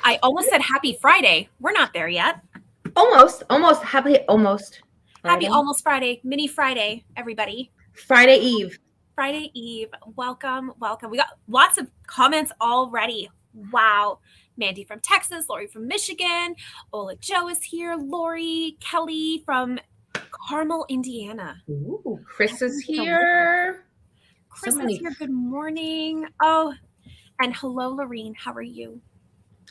I almost said happy Friday. We're not there yet. Almost. Happy almost. Happy almost Friday. Mini Friday, everybody. Friday Eve. Friday Eve. Welcome. We got lots of comments already. Wow. Mandy from Texas, Lori from Michigan, Ola Joe is here, Lori, Kelly from Carmel, Indiana. Ooh, Chris is here. Chris is here. Good morning. Oh, and hello, Lorene. How are you?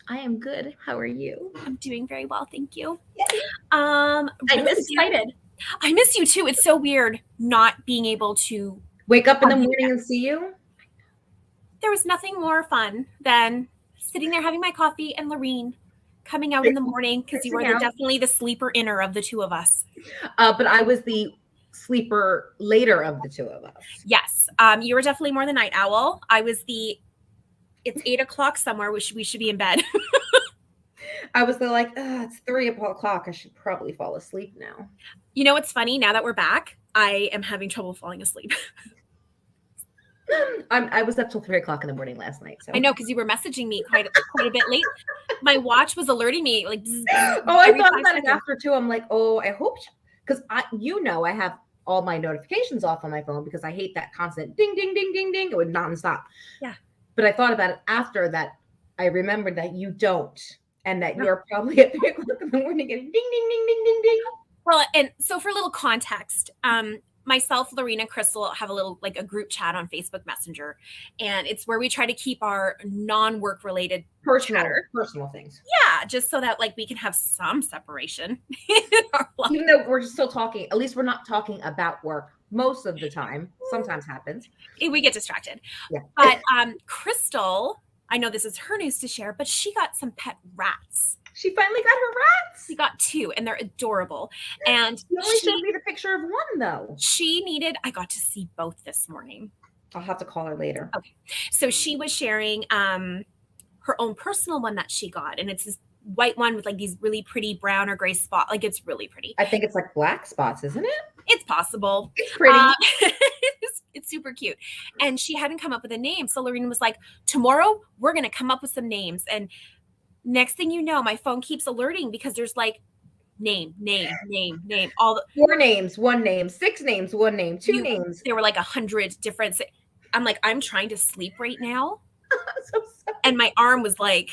I am good. How are you? I'm doing very well, thank you. Yay. Really excited. I miss you too. It's so weird not being able to wake up in the morning and see you. There was nothing more fun than sitting there having my coffee and Lorene coming out in the morning because you were definitely the sleeper inner of the two of us. But I was the sleeper later of the two of us. Yes. You were definitely more the night owl. I was it's 8 o'clock somewhere. We should be in bed. I was it's 3 o'clock. I should probably fall asleep now. You know what's funny? Now that we're back, I am having trouble falling asleep. I was up till 3 o'clock in the morning last night. So I know, because you were messaging me quite a bit late. My watch was alerting me like. I thought about it after too. I'm like, I hope, because I have all my notifications off on my phone because I hate that constant ding ding ding ding ding. It would nonstop. Yeah. But I thought about it after that. I remembered that you don't, and that you're probably at 3 o'clock in the morning getting ding ding ding ding ding ding. Well, and so for a little context, myself, Lorene, and Crystal have a little a group chat on Facebook Messenger, and it's where we try to keep our non-work related personal things. Yeah, just so that we can have some separation in our life. Even though we're still talking, at least we're not talking about work most of the time. Sometimes happens. We get distracted. Yeah. But Crystal, I know this is her news to share, but she got some pet rats. She finally got her rats. She got 2, and they're adorable. And you only showed me the picture of one, though. I got to see both this morning. I'll have to call her later. Okay. So she was sharing her own personal one that she got, and it's this white one with these really pretty brown or gray spots. It's really pretty. I think it's black spots, isn't it? It's possible. It's pretty. It's super cute. And she hadn't come up with a name. So Lorene was like, tomorrow we're going to come up with some names. And next thing you know, my phone keeps alerting because there's name. All 4 names, 1 name, 6 names, 1 name, 2 names. There were 100 different. I'm I'm trying to sleep right now. So sorry. And my arm was I'm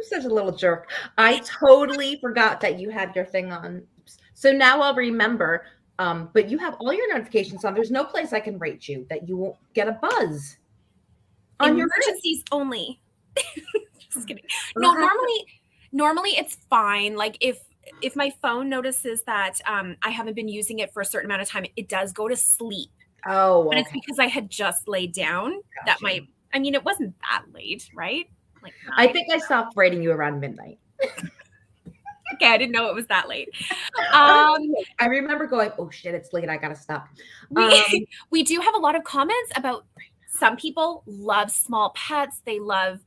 such a little jerk. I totally forgot that you had your thing on. So now I'll remember. But you have all your notifications on. There's no place I can rate you that you won't get a buzz. On your emergencies only. Just kidding. No, normally it's fine. If my phone notices that I haven't been using it for a certain amount of time, it does go to sleep. Oh, but it's because I had just laid down. Gotcha. It wasn't that late, right? I think I stopped rating you around midnight. Okay, I didn't know it was that late. I remember going, oh shit, it's late. I gotta stop. We do have a lot of comments about some people love small pets. They love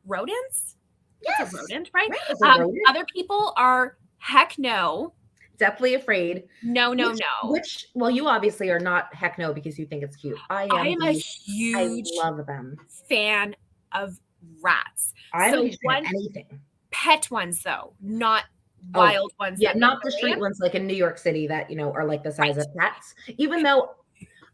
rodents. Yes, it's a rodent, right? Rodent. Other people are heck no. Definitely afraid. No. Well, you obviously are not heck no because you think it's cute. I am a huge I love them. Fan of rats. I'm a huge fan of anything. Pet ones though, not wild ones. Yeah, not the street ones in New York City that are the size of cats. Even though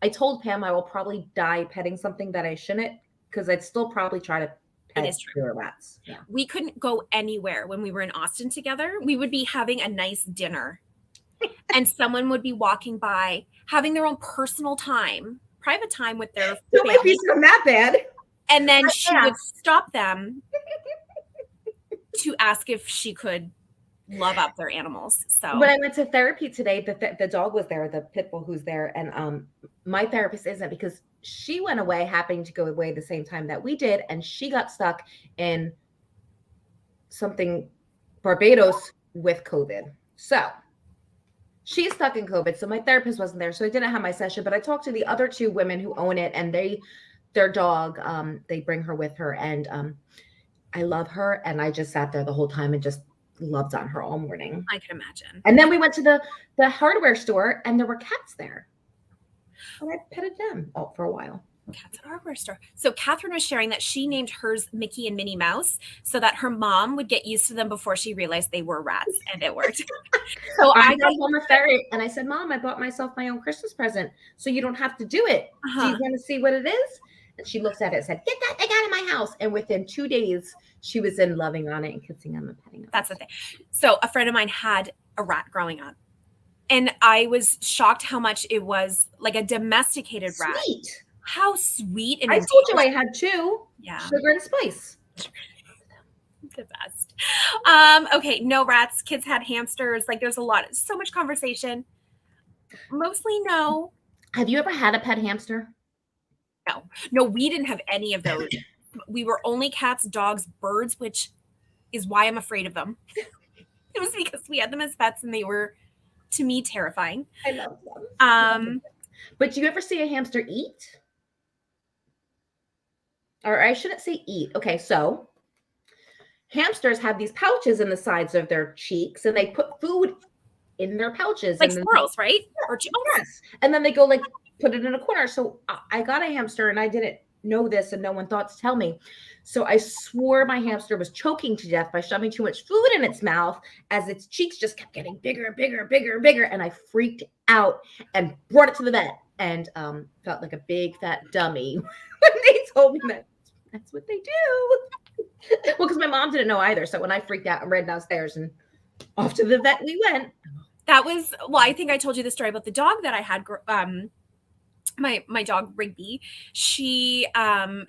I told Pam I will probably die petting something that I shouldn't, because I'd still probably try to pet fewer rats. Yeah. We couldn't go anywhere when we were in Austin together. We would be having a nice dinner and someone would be walking by having their own personal time, private time with their Don't make me sound that bad. And then she would stop them to ask if she could love up their animals. So when I went to therapy today, the dog was there, the pit bull who's there, and my therapist isn't, because she went away, happening to go away the same time that we did, and she got stuck in something Barbados with COVID. So she's stuck in COVID. So my therapist wasn't there, so I didn't have my session. But I talked to the other 2 women who own it, and their dog, they bring her with her, and I love her, and I just sat there the whole time and just loved on her all morning. I can imagine. And then we went to the hardware store, and there were cats there, and I petted them for a while. Cats at hardware store. So Catherine was sharing that she named hers Mickey and Minnie Mouse so that her mom would get used to them before she realized they were rats, and it worked. So I I got got home a ferret and I said, Mom, I bought myself my own Christmas present, so you don't have to do it. Do you want to see what it is? And she looks at it and said, Get that thing out of my house. And within 2 days, she was in loving on it and kissing on the petting. That's the thing. So a friend of mine had a rat growing up, and I was shocked how much it was like a domesticated rat. Sweet. How sweet and I told you I had 2. Yeah. Sugar and spice. The best. Okay, no rats. Kids had hamsters. Like there's so much conversation. Mostly no. Have you ever had a pet hamster? No, we didn't have any of those. We were only cats, dogs, birds, which is why I'm afraid of them. It was because we had them as pets and they were, to me, terrifying. I love them. But do you ever see a hamster eat? Or I shouldn't say eat. Okay, so hamsters have these pouches in the sides of their cheeks, and they put food in their pouches. Like squirrels, right? Or yes. And then they go like put it in a corner. So I got a hamster, and I didn't know this, and no one thought to tell me. So I swore my hamster was choking to death by shoving too much food in its mouth as its cheeks just kept getting bigger and bigger and bigger and bigger. And I freaked out and brought it to the vet and felt like a big fat dummy when they told me that that's what they do. Well, because my mom didn't know either. So when I freaked out and ran downstairs and off to the vet we went. That was, well, I think I told you the story about the dog that I had. My dog Rigby, she was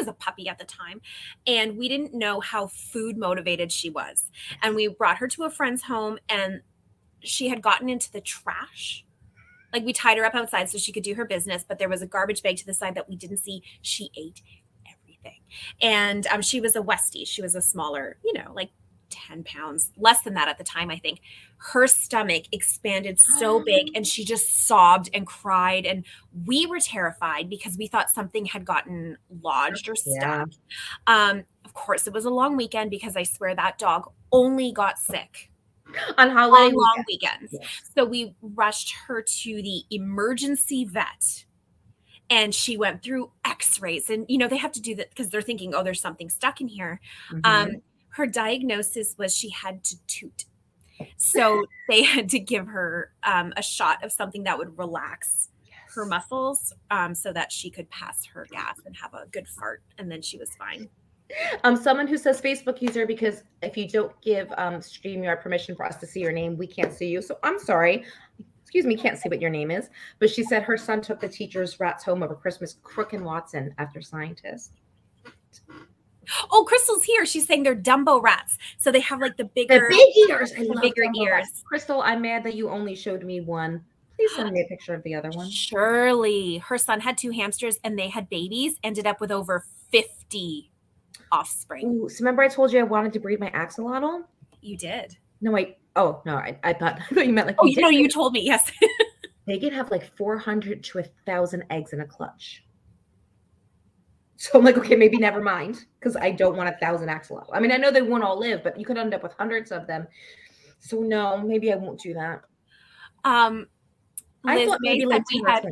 a puppy at the time, and we didn't know how food motivated she was. And we brought her to a friend's home, and she had gotten into the trash. Like we tied her up outside so she could do her business, but there was a garbage bag to the side that we didn't see. She ate everything. And she was a Westie. She was a smaller, like 10 pounds, less than that at the time, I think. Her stomach expanded so big and she just sobbed and cried. And we were terrified because we thought something had gotten lodged or stuck. Yeah. Of course, it was a long weekend because I swear that dog only got sick on holiday long weekends. Yes. So we rushed her to the emergency vet. And she went through x-rays. And, they have to do that because they're thinking, oh, there's something stuck in here. Mm-hmm. Her diagnosis was she had to toot. So they had to give her a shot of something that would relax her muscles so that she could pass her gas and have a good fart. And then she was fine. Someone who says Facebook user, because if you don't give StreamYard permission for us to see your name, we can't see you. So I'm sorry. Excuse me, can't see what your name is. But she said her son took the teacher's rats home over Christmas, Crook and Watson, after scientists. Oh, Crystal's here. She's saying they're Dumbo rats. So they have like the big ears. I love bigger ears. Rats. Crystal, I'm mad that you only showed me one. Please send me a picture of the other one. Surely. Her son had 2 hamsters and they had babies, ended up with over 50 offspring. Ooh, so remember I told you I wanted to breed my axolotl? You did. No, I thought you meant like. Oh, you told me, yes. They could have like 400 to 1,000 eggs in a clutch. So I'm like, okay, maybe never mind, because I don't want 1,000 axolotl. I mean, I know they won't all live, but you could end up with hundreds of them. So no, maybe I won't do that. Liz May said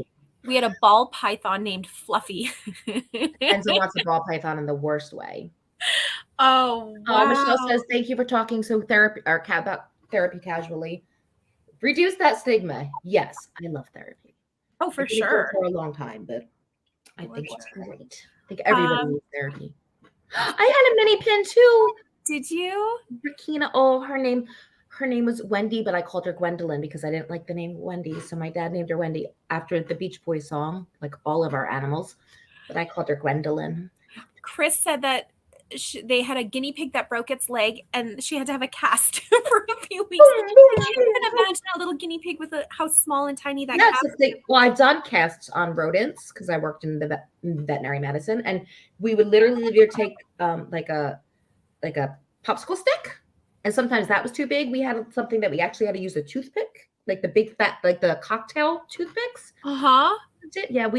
we had a ball python named Fluffy. And so wants a ball python in the worst way. Oh, wow. Michelle says, thank you for talking about therapy casually. Reduce that stigma. Yes, I love therapy. Oh, for sure. For a long time, but I think it's great. I think everybody needs therapy. I had a mini pin too. Did you? Rakina. Oh, her name was Wendy, but I called her Gwendolyn because I didn't like the name Wendy. So my dad named her Wendy after the Beach Boys song, like all of our animals. But I called her Gwendolyn. Chris said that they had a guinea pig that broke its leg and she had to have a cast for a few weeks. You can imagine a little guinea pig with how small and tiny that cast is. Well, I've done casts on rodents because I worked in the veterinary medicine, and we would literally either take like a popsicle stick, and sometimes that was too big. We had something that we actually had to use a toothpick, like the big fat, like the cocktail toothpicks. Yeah,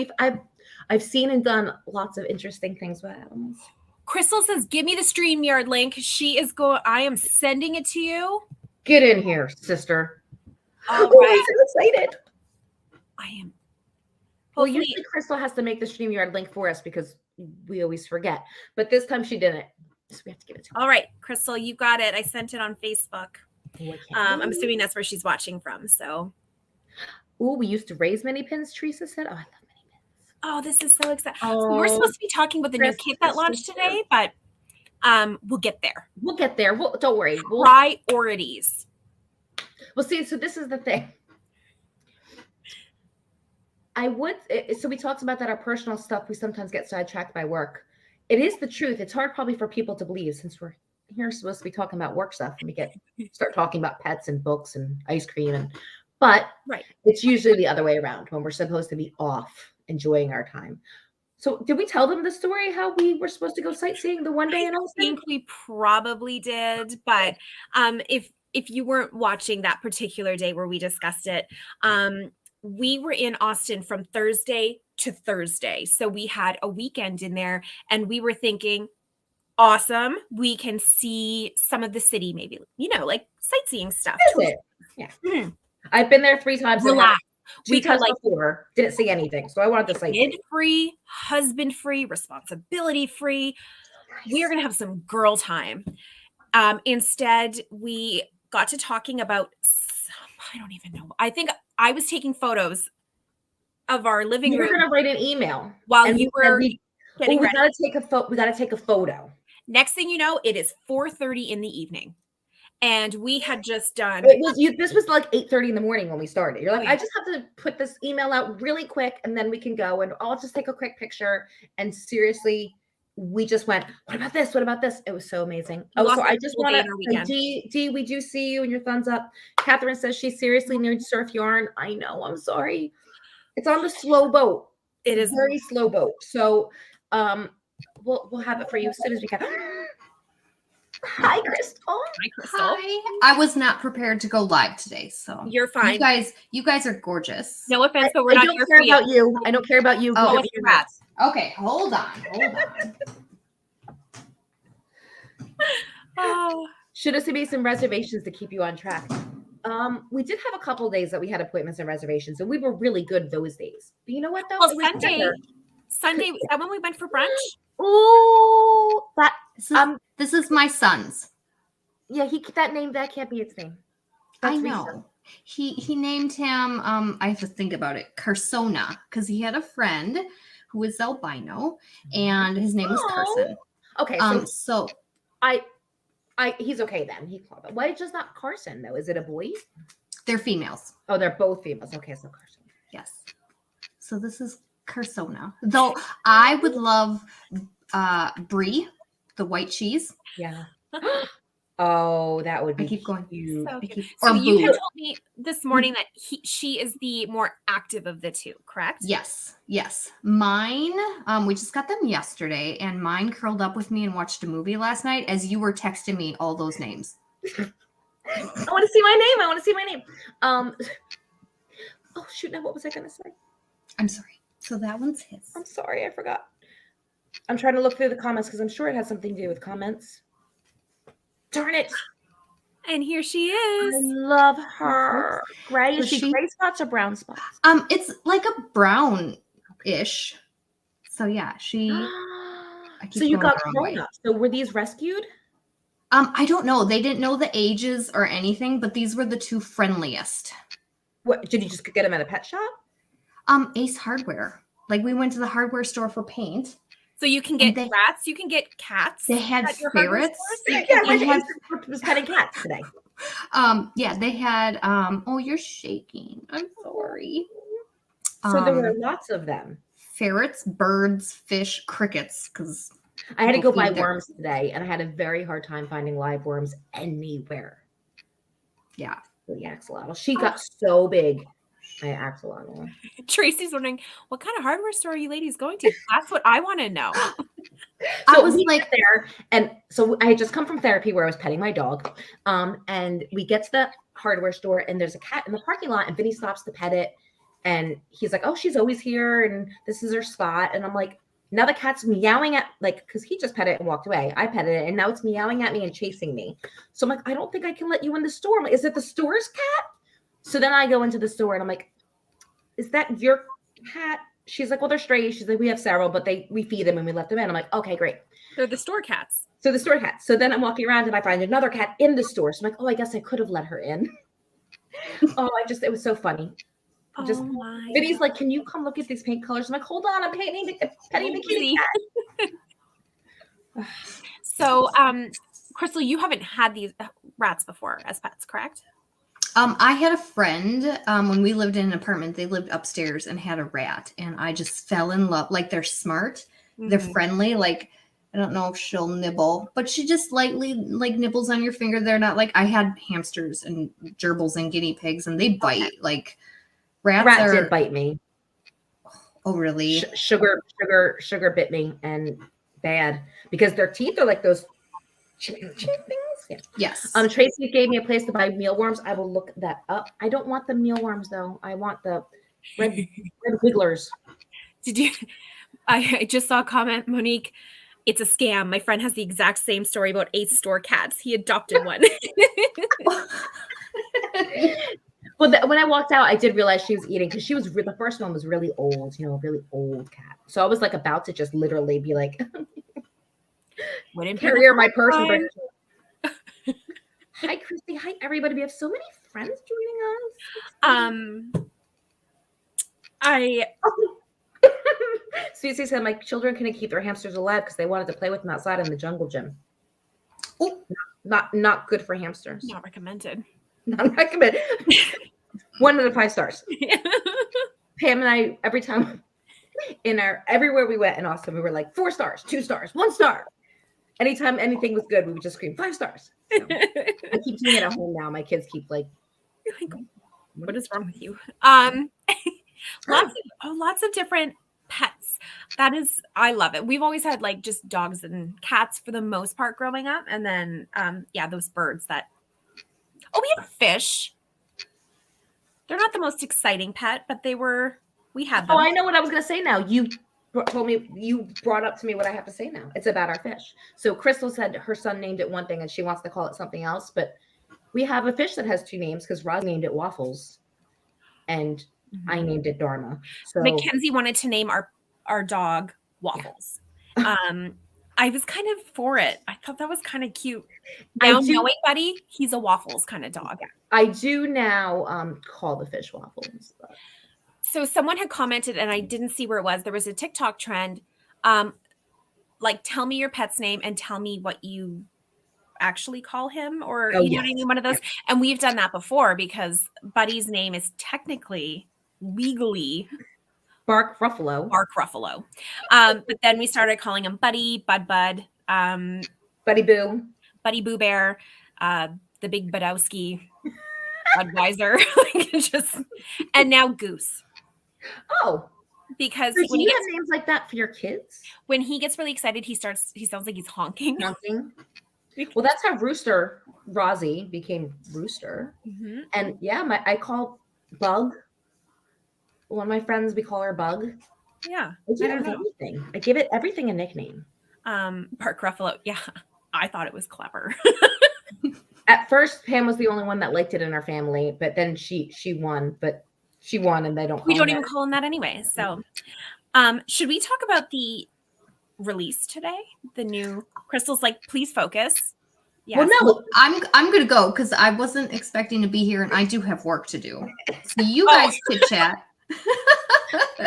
I've seen and done lots of interesting things with animals. Crystal says, give me the StreamYard link. I am sending it to you. Get in here, sister. All right. I'm so excited. I am. Well, Hopefully, usually Crystal has to make the StreamYard link for us because we always forget. But this time she didn't. So we have to give it to her. all right, Crystal, you got it. I sent it on Facebook. Oh, I can't I'm assuming that's where she's watching from. So, we used to raise many pins, Teresa said. Oh, I love many pins. oh, this is so exciting. Oh, So we're supposed to be talking about the new kit that launched today, but we'll get there. We'll get there. Don't worry. Priorities. Well, see, so this is the thing. So we talked about that our personal stuff, we sometimes get sidetracked by work. It is the truth. It's hard probably for people to believe since we're here supposed to be talking about work stuff and we start talking about pets and books and ice cream but right. It's usually the other way around when we're supposed to be off enjoying our time. So did we tell them the story how we were supposed to go sightseeing the one day in Austin? I think we probably did, but if you weren't watching that particular day where we discussed it, we were in Austin from Thursday to Thursday. So we had a weekend in there and we were thinking, awesome, we can see some of the city, maybe, like sightseeing stuff. Yeah. Mm-hmm. I've been there 3 times. Relax. We could before, didn't see anything. So I wanted to say kid-free, husband-free, responsibility-free. Nice. We are going to have some girl time. Instead, we got to talking about, I don't even know. I think I was taking photos of our living room. You were going to write an email while you were getting ready. We got to take a photo. Next thing you know, it is 4:30 in the evening. And we had just done. This was like 8:30 in the morning when we started. You're like, I just have to put this email out really quick and then we can go and I'll just take a quick picture. And seriously, we just went, what about this? What about this? It was so amazing. Oh, so I just want to, D, we do see you and your thumbs up. Catherine says she seriously needs surf yarn. I know, I'm sorry. It's on the slow boat. It is very slow boat. So we'll have it for you as soon as we can. Hi, Crystal. Hi, Crystal. Hi. I was not prepared to go live today, so you're fine. You guys are gorgeous. No offense, but we're not here for you. I don't care about you. Oh, rats. Okay, hold on. Should have made some reservations to keep you on track. We did have a couple days that we had appointments and reservations, and we were really good those days. But you know what, though? Well, Sunday, is that when we went for brunch? Oh, this is my son's. Yeah, that can't be its name. That's I know. Reason. He named him. I have to think about it. Carsona, because he had a friend who was albino, and his name was Carson. Okay, so he's okay then. Why just not Carson though? Is it a boy? They're females. Oh, they're both females. Okay, so Carson. Yes. So this is Carsona. Though I would love brie, the white cheese. Yeah. Oh, that would be. I keep going. So you had told me this morning that she is the more active of the two, correct? Yes. Mine, we just got them yesterday, and mine curled up with me and watched a movie last night as you were texting me all those names. I want to see my name. Oh shoot! Now what was I going to say? I'm sorry. So that one's his. I'm sorry, I forgot. I'm trying to look through the comments because I'm sure it has something to do with comments. Darn it. And here she is. I love her. Gray. Is she gray spots or brown spots? It's like a brownish. So yeah, she. So you got grown up. So were these rescued? I don't know. They didn't know the ages or anything, but these were the two friendliest. What did you just get them at a pet shop? Ace Hardware. Like we went to the hardware store for paint. So you can get rats, you can get cats. They had ferrets. Yeah, I was petting cats today. Yeah, they had. Oh, you're shaking. I'm sorry. So there were lots of them. Ferrets, birds, fish, crickets. Because I had to go buy worms today, and I had a very hard time finding live worms anywhere. Yeah, the axolotl. She got so big. My axolotl. Tracy's wondering, what kind of hardware store are you ladies going to? That's what I want to know. I was like there, and so I had just come from therapy where I was petting my dog. And we get to the hardware store, and there's a cat in the parking lot, and Vinny stops to pet it, and he's like, "Oh, she's always here, and this is her spot." And I'm like, now the cat's meowing at because he just pet it and walked away. I petted it, and now it's meowing at me and chasing me. So I'm like, I don't think I can let you in the store. I'm like, is it the store's cat? So then I go into the store and I'm like, is that your cat? she's like, well, they're stray. She's like, we have several, but we feed them and we let them in. I'm like, okay, great. They're the store cats. So the store cats. So then I'm walking around and I find another cat in the store. So I'm like, oh, I guess I could have let her in. It was so funny. Just Vinny's like, can you come look at these paint colors? I'm like, hold on, I'm petting the kitty cat. So, Crystal, you haven't had these rats before as pets, correct? I had a friend when we lived in an apartment. They lived upstairs and had a rat, and I just fell in love. Like, they're smart, they're friendly. Like, I don't know if she'll nibble, but she just lightly like nibbles on your finger. They're not like I had hamsters and gerbils and guinea pigs, and they bite. Like rats did bite me. Oh, really? Sugar bit me, and bad because their teeth are like those chipping things. Yeah. Yes. Tracy gave me a place to buy mealworms. I will look that up. I don't want the mealworms though. I want the red wigglers. Did you? I just saw a comment, Monique. It's a scam. My friend has the exact same story about 8 store cats. He adopted one. Well, when I walked out, I did realize she was eating because the first one was really old, really old cat. So I was like about to just literally be like, carry my purse. Hi, Christy. Hi, everybody. We have so many friends joining us. Susie said, my children couldn't keep their hamsters alive because they wanted to play with them outside in the jungle gym. Oh, not good for hamsters. Not recommended. Not recommended. 1 out of 5 stars. Pam and I, every time everywhere we went in Austin, we were like 4 stars, 2 stars, 1 star. Anytime anything was good, we would just scream 5 stars. So, I keep doing it at home now. My kids keep like, what is wrong with you? Lots of different pets. I love it. We've always had like just dogs and cats for the most part growing up. And then, those birds we have fish. They're not the most exciting pet, but we had them. Oh, I know what I was going to say now. You brought up to me what I have to say now. It's about our fish. So Crystal said her son named it one thing and she wants to call it something else, but we have a fish that has 2 names because Roz named it Waffles and I named it Dharma. So Mackenzie wanted to name our dog Waffles. Yeah. I was kind of for it. I thought that was kind of cute. Now knowing Buddy, he's a Waffles kind of dog. I do now call the fish Waffles. But. So someone had commented, and I didn't see where it was. There was a TikTok trend, like tell me your pet's name and tell me what you actually call him, or know what I mean, one of those. And we've done that before because Buddy's name is technically legally Bark Ruffalo. But then we started calling him Buddy, Bud, Buddy Boo Bear, the Big Budowski, Budweiser, and now Goose. Oh, because so when you have names like that for your kids, when he gets really excited, he sounds like he's honking. Well, that's how Rozzy became Rooster. Mm-hmm. And I call Bug. One of my friends, we call her Bug. Yeah. I give it everything a nickname. Park Ruffalo. Yeah. I thought it was clever. At first, Pam was the only one that liked it in our family, but then she won. But she won, and we don't even call him that anyway. So, should we talk about the release today? The new Crystal's like, please focus. Yes. Well, no, I'm gonna go because I wasn't expecting to be here, and I do have work to do. So you guys chit chat.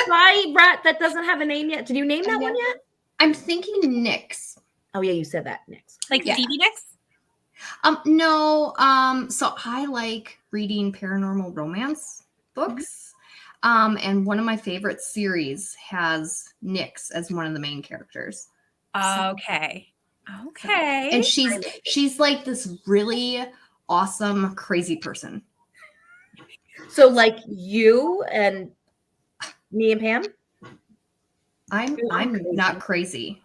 My rat that doesn't have a name yet. Did you name that one yet? I'm thinking Nyx. Oh yeah, you said that, Nyx. Like Phoebe Nyx? No. So I like reading paranormal romance books. And one of my favorite series has Nyx as one of the main characters. Okay. And she's like this really awesome, crazy person. So like you and me and Pam? I'm not crazy.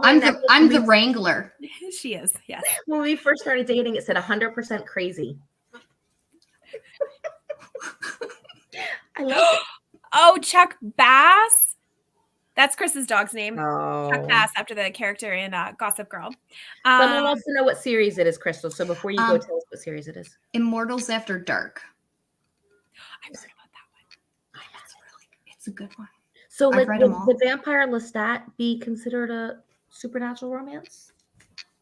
I'm the wrangler. She is, yes. When we first started dating, it said 100% crazy. I love it. Oh, Chuck Bass. That's Chris's dog's name. Oh. Chuck Bass, after the character in Gossip Girl. Someone wants to know what series it is, Crystal. So before you go, tell us what series it is. Immortals After Dark. I've heard about that one. It's a good one. So, I've like, read 'em would all. the Vampire Lestat be considered a supernatural romance,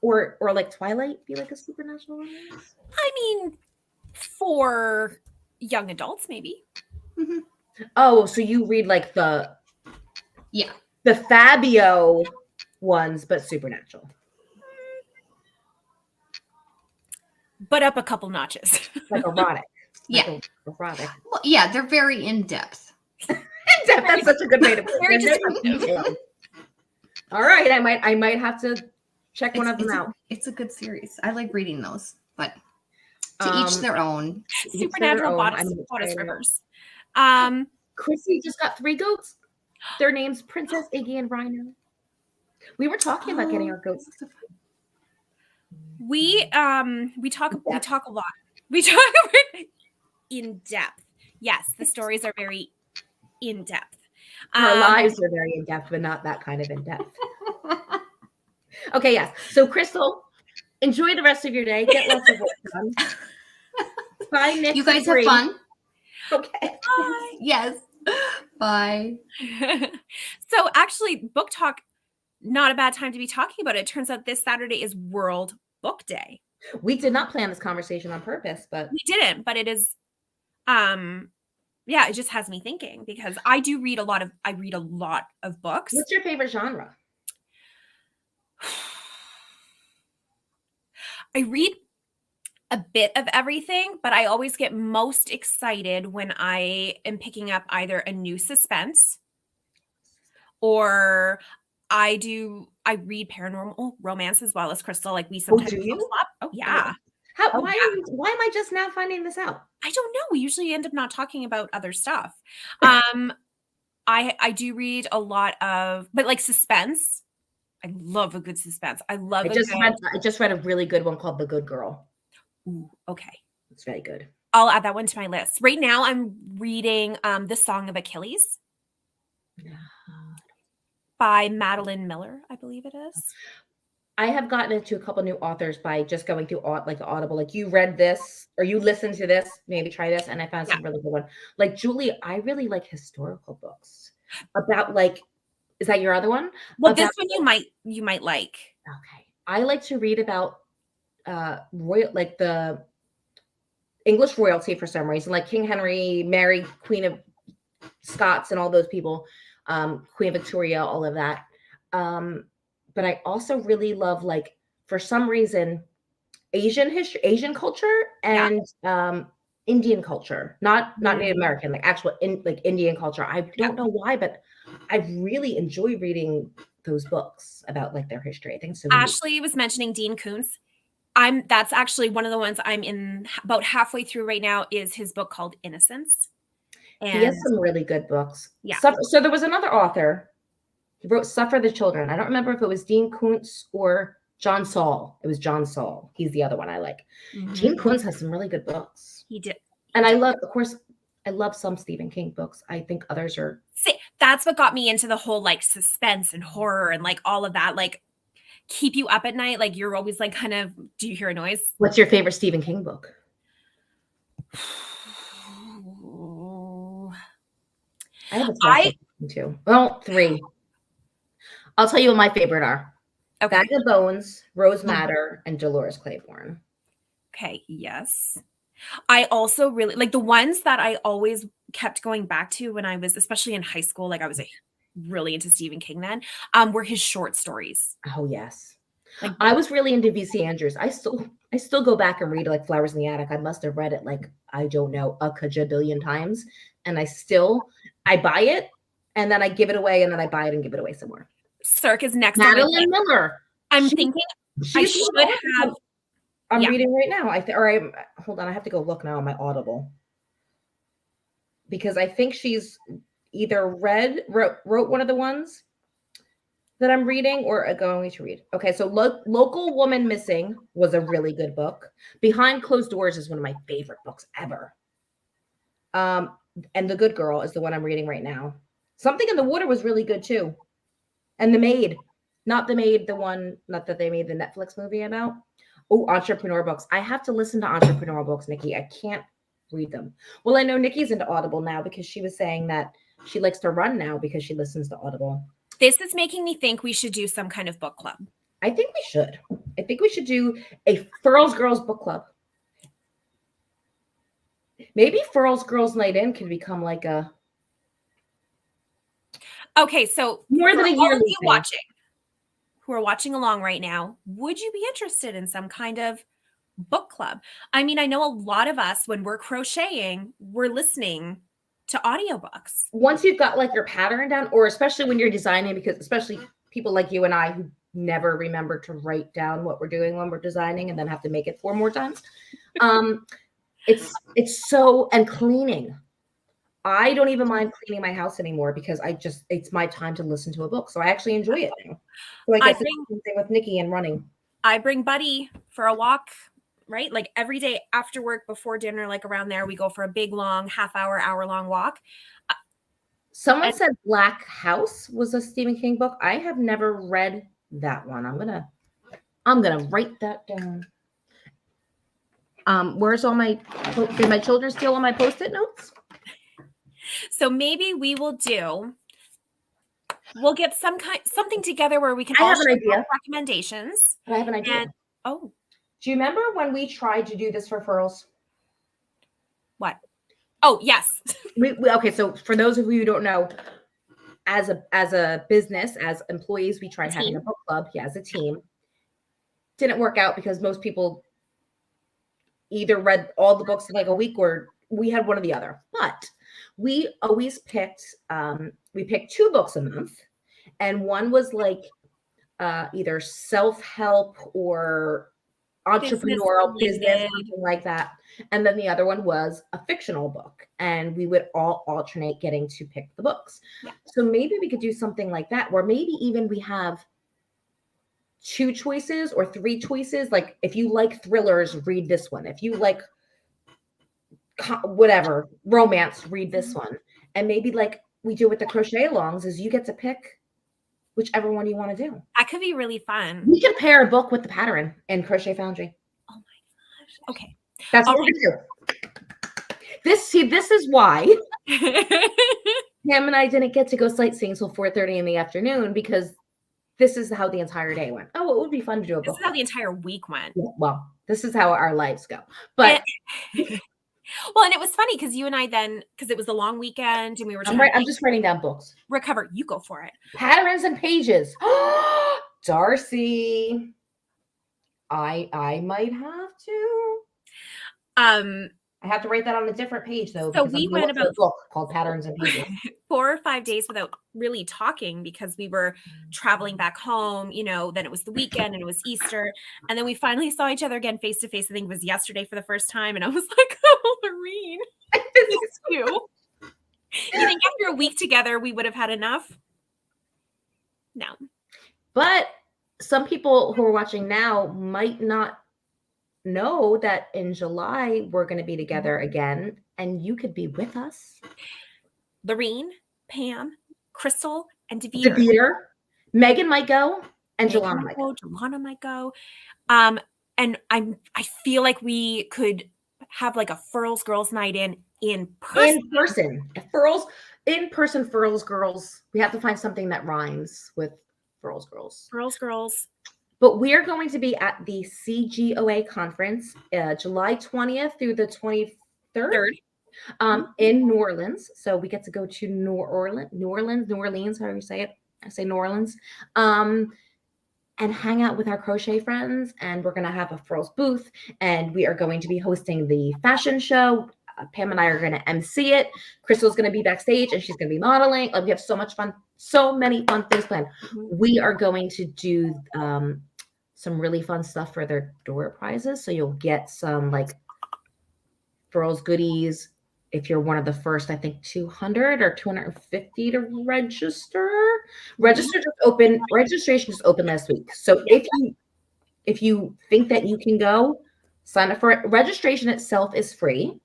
or like Twilight be like a supernatural romance? I mean, for young adults, maybe. Mhm. Oh, so you read like Yeah. the Fabio ones, but supernatural. But up a couple notches. Like erotic. Yeah. Like erotic. Well, yeah, they're very in depth. That's such a good way to put Very it. They're descriptive. detailed. All right, I might have to check one of them out. It's a good series. I like reading those, but to each their own. Supernatural own. Bodice Rivers. Chrissy just got 3 goats. Their names Princess, Iggy, and Rhino. We were talking about getting our goats. We talk a lot. We talk in depth. Yes, the stories are very in depth. Our lives are very in depth, but not that kind of in depth. Okay, yes. So, Crystal, enjoy the rest of your day. Get lots of work done. Bye, Nick. You guys have fun. Okay. Bye. Yes. Bye. So, actually, book talk, not a bad time to be talking about it. It turns out this Saturday is World Book Day. We did not plan this conversation on purpose, but we didn't. But it is, yeah, it just has me thinking because I read a lot of books. What's your favorite genre? I read a bit of everything, but I always get most excited when I am picking up either a new suspense or I read paranormal romance as well as Crystal. Like we sometimes do you? flip-flop. Oh yeah. Why am I just now finding this out? I don't know. We usually end up not talking about other stuff. I do read a lot of, but like suspense. I love a good suspense. I just read a really good one called The Good Girl. Ooh, okay. It's very good. I'll add that one to my list. Right now I'm reading The Song of Achilles by Madeline Miller, I believe it is. I have gotten into a couple new authors by just going through like Audible. Like you read this or you listened to this, maybe try this, and I found some really good one. Like Julie, I really like historical books about like. Is that your other one? Well, this one you might like. Okay, I like to read about royal, like the English royalty for some reason, like King Henry, Mary, Queen of Scots, and all those people, Queen Victoria, all of that. But I also really love, like, for some reason, Asian history, Asian culture, and Indian culture, not Native American, like actual Indian culture. I don't know why, but I really enjoy reading those books about like their history. I think so. Ashley was mentioning Dean Koontz. That's actually one of the ones I'm in about halfway through right now. Is his book called Innocence? And he has some really good books. Yeah. So there was another author. He wrote Suffer the Children. I don't remember if it was Dean Koontz or John Saul. It was John Saul. He's the other one I like. Mm-hmm. Dean Koontz has some really good books. He did. And I love some Stephen King books. I think others are. See, that's what got me into the whole like suspense and horror and like all of that. Like keep you up at night. Like you're always like kind of, do you hear a noise? What's your favorite Stephen King book? I have a favorite too. Well, 3. I'll tell you what my favorite are. Okay. Bag of Bones, Rose Madder, and Dolores Claiborne. Okay, yes. I also really like the ones that I always kept going back to when I was, especially in high school, like I was really into Stephen King then, were his short stories. Oh, yes. Like, I was really into V.C. Andrews. I still go back and read like Flowers in the Attic. I must have read it like, I don't know, a kajillion times. And I buy it and then I give it away and then I buy it and give it away somewhere. Cirque is next. Madeline Miller. I'm thinking I should have. I'm reading right now. Hold on. I have to go look now on my Audible. Because I think she's either wrote one of the ones that I'm reading or going to read. Okay, so Local Woman Missing was a really good book. Behind Closed Doors is one of my favorite books ever. And The Good Girl is the one I'm reading right now. Something in the Water was really good too. And The Maid. Not The Maid, the one, not that they made the Netflix movie about. Oh, entrepreneur books. I have to listen to entrepreneur books, Nikki. I can't read them. Well, I know Nikki's into Audible now because she was saying that she likes to run now because she listens to Audible. This is making me think we should do some kind of book club. I think we should. I think we should do a Furls Girls book club. Maybe Furls Girls Night In can become like a Okay, so more than a for all yearly of you thing. watching, who are watching along right now, would you be interested in some kind of book club? I mean, I know a lot of us, when we're crocheting, we're listening to audiobooks. Once you've got like your pattern down, or especially when you're designing, because especially people like you and I who never remember to write down what we're doing when we're designing and then have to make it 4 more times. It's so, and cleaning. I don't even mind cleaning my house anymore because it's my time to listen to a book. So I actually enjoy it now. So I get the same thing with Nikki and running. I bring Buddy for a walk, right? Like every day after work, before dinner, like around there, we go for a big, long, hour-long walk. Someone said Black House was a Stephen King book. I have never read that one. I'm gonna write that down. Where's all my, did my children steal all my Post-it notes? So maybe we'll get something together where we can I all have an share idea. recommendations. I have an idea. Do you remember when we tried to do this for Furls? What? Oh, yes. Okay, so for those of you who don't know, as a business, as employees, we tried having a book club, as a team. Didn't work out because most people either read all the books in like a week or we had one or the other. But we always picked 2 books a month, and one was like either self-help or entrepreneurial business, something like that. And then the other one was a fictional book, and we would all alternate getting to pick the books. Yeah. So maybe we could do something like that, where maybe even we have 2 choices or 3 choices. Like if you like thrillers, read this one. If you like whatever romance, read this one. And maybe like we do with the crochet alongs is you get to pick whichever one you want to do. That could be really fun. We can pair a book with the pattern in Crochet Foundry. Oh my gosh. Okay. That's what we're gonna do. This is why Pam and I didn't get to go sightseeing till 4:30 in the afternoon, because this is how the entire day went. Oh, it would be fun to do a book. This is how the entire week went. Yeah, well, this is how our lives go. But well, and it was funny because you and I then, because it was a long weekend and we were trying I'm just writing down books. Recover. You go for it. Patterns and Pages. Darcy. I might have to. I have to write that on a different page though. So we went about a book called Patterns and Pages. 4 or 5 days without really talking because we were traveling back home, then it was the weekend and it was Easter. And then we finally saw each other again face to face. I think it was yesterday for the first time. And I was like, oh, Lorene, I miss you. You think after a week together, we would have had enough? No. But some people who are watching now might not know that in July, we're going to be together again, and you could be with us. Lorene, Pam, Crystal, and Devere. Megan might go, and Jelana might go. Jelana might go. And I feel like we could have like a Furls Girls Night in person. In-person Furls Girls. We have to find something that rhymes with Furls Girls. Furls Girls. But we are going to be at the CGOA conference, July 20th through the 23rd. In New Orleans. So we get to go to New Orleans, however you say it. I say New Orleans. And hang out with our crochet friends. And we're going to have a Furls booth. And we are going to be hosting the fashion show. Pam and I are going to MC it. Crystal's going to be backstage and she's going to be modeling. We have so much fun. So many fun things planned. Mm-hmm. We are going to do some really fun stuff for their door prizes. So you'll get some like Furls goodies. If you're one of the first, I think 200 or 250 to register. Registration just opened last week. So if you think that you can go, sign up for it. Registration itself is free.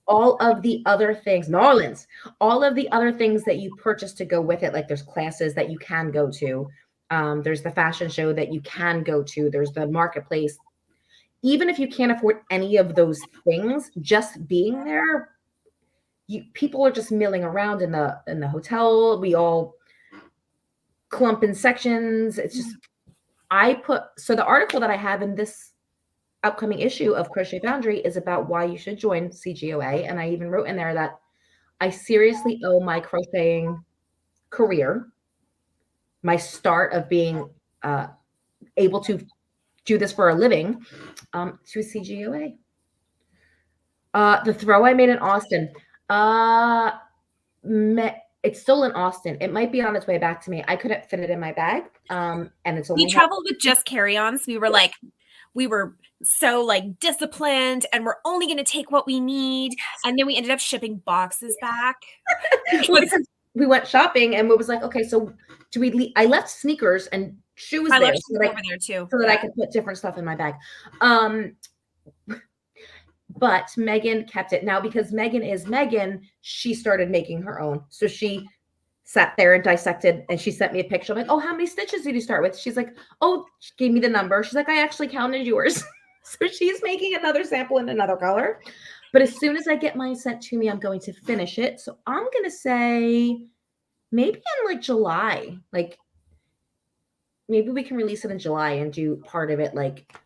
All of the other things, New Orleans, all of the other things that you purchase to go with it, like there's classes that you can go to. There's the fashion show that you can go to. There's the marketplace. Even if you can't afford any of those things, just being there people are just milling around in the hotel. We all clump in sections. It's just so the article that I have in this upcoming issue of Crochet Foundry is about why you should join CGOA. And I even wrote in there that I seriously owe my crocheting career, my start of being able to do this for a living, to CGOA. The throw I made in Austin, it's still in Austin. It might be on its way back to me. I couldn't fit it in my bag. And it's only we traveled with just carry-ons. We were so like disciplined, and we're only going to take what we need. And then we ended up shipping boxes back. Because we went shopping, and it was like, okay, so do we leave? I left sneakers and shoes I there, left shoes over there too, so that I could put different stuff in my bag. But Megan kept it. Now, because Megan is Megan, she started making her own. So she sat there and dissected, and she sent me a picture. I'm like, oh, how many stitches did you start with? She's like, oh, she gave me the number. She's like, I actually counted yours. So she's making another sample in another color. But as soon as I get mine sent to me, I'm going to finish it. So I'm going to say maybe in like July, like maybe we can release it in July and do part of it like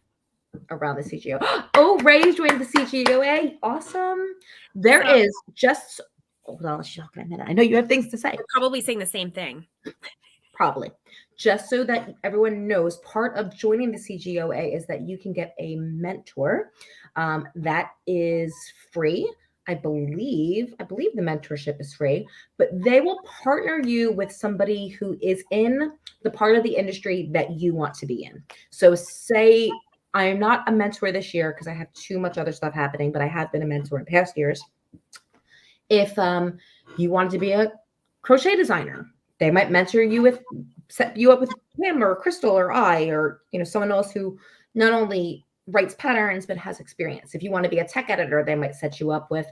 around the CGO. Oh, Ray's joined the CGOA. Awesome. There is just, hold on, let's talk in a minute. I know you have things to say. We're probably saying the same thing. Probably. Just so that everyone knows, part of joining the CGOA is that you can get a mentor. That is free. I believe the mentorship is free, but they will partner you with somebody who is in the part of the industry that you want to be in. So say I am not a mentor this year because I have too much other stuff happening, but I have been a mentor in past years. If you wanted to be a crochet designer, they might mentor you set you up with Pam or Crystal or or someone else who not only writes patterns but has experience. If you want to be a tech editor, they might set you up with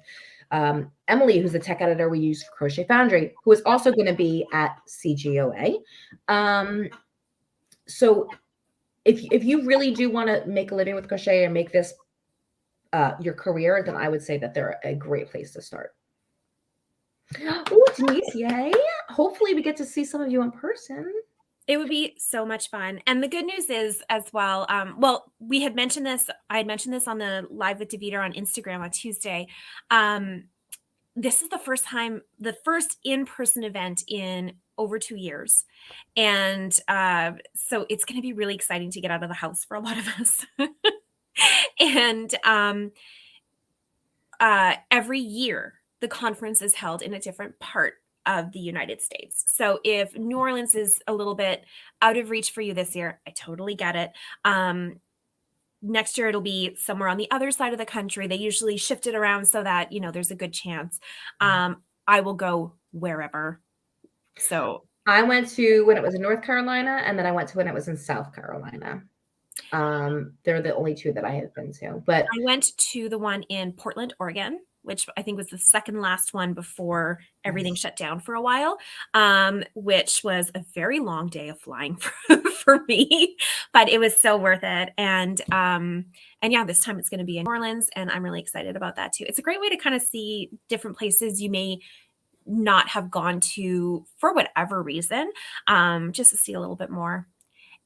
Emily, who's the tech editor we use for Crochet Foundry, who is also going to be at CGOA. So if you really do want to make a living with crochet and make this your career, then I would say that they're a great place to start. Oh, Denise, yay. Hopefully we get to see some of you in person. It would be so much fun. And the good news is as well, we had mentioned this. I had mentioned this on the Live with Davida on Instagram on Tuesday. This is the first in-person event in over 2 years. And so it's going to be really exciting to get out of the house for a lot of us. And every year, the conference is held in a different part of the United States. So if New Orleans is a little bit out of reach for you this year, I totally get it. Next year, it'll be somewhere on the other side of the country. They usually shift it around so that, there's a good chance. I will go wherever. So I went to when it was in North Carolina, and then I went to when it was in South Carolina. They're the only two that I have been to. But I went to the one in Portland, Oregon, which I think was the second last one before everything shut down for a while, which was a very long day of flying for me, but it was so worth it. And yeah, this time it's going to be in New Orleans, and I'm really excited about that too. It's a great way to kind of see different places you may not have gone to for whatever reason, just to see a little bit more.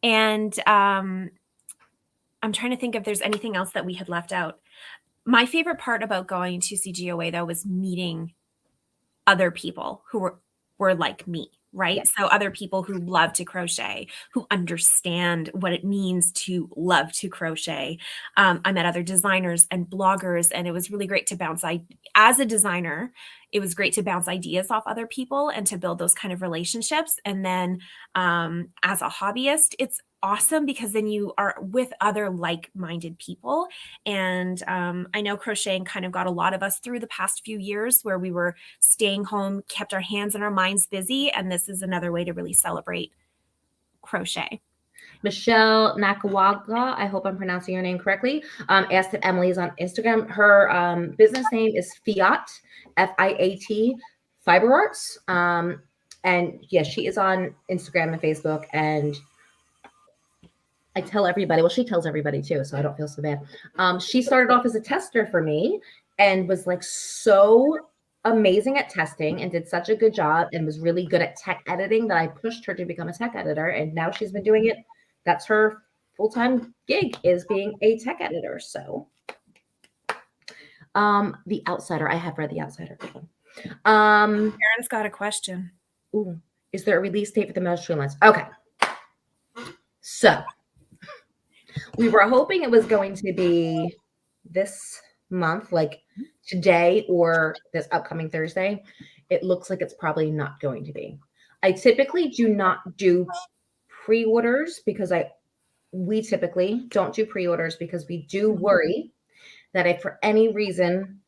And I'm trying to think if there's anything else that we had left out. My favorite part about going to CGOA, though, was meeting other people who were like me, right? Yeah. So other people who love to crochet, who understand what it means to love to crochet. I met other designers and bloggers, and it was really great to bounce. As a designer, it was great to bounce ideas off other people and to build those kind of relationships. And then as a hobbyist, it's awesome because then you are with other like-minded people. And I know crocheting kind of got a lot of us through the past few years where we were staying home, kept our hands and our minds busy. And this is another way to really celebrate crochet. Michelle Nakawaga, I hope I'm pronouncing your name correctly, asked if Emily is on Instagram. Her business name is Fiat, F-I-A-T, Fiber Arts. And yeah, she is on Instagram and Facebook, and I tell everybody, well, she tells everybody too, so I don't feel so bad. She started off as a tester for me and was like so amazing at testing and did such a good job and was really good at tech editing that I pushed her to become a tech editor. And now she's been doing it. That's her full-time gig, is being a tech editor. So The Outsider. I have read The Outsider. Karen's got a question. Ooh, is there a release date for the metal streamlines? Okay. So we were hoping it was going to be this month, like today or this upcoming Thursday. It looks like it's probably not going to be. I typically do not do pre-orders because we typically don't do pre-orders because we do worry that if for any reason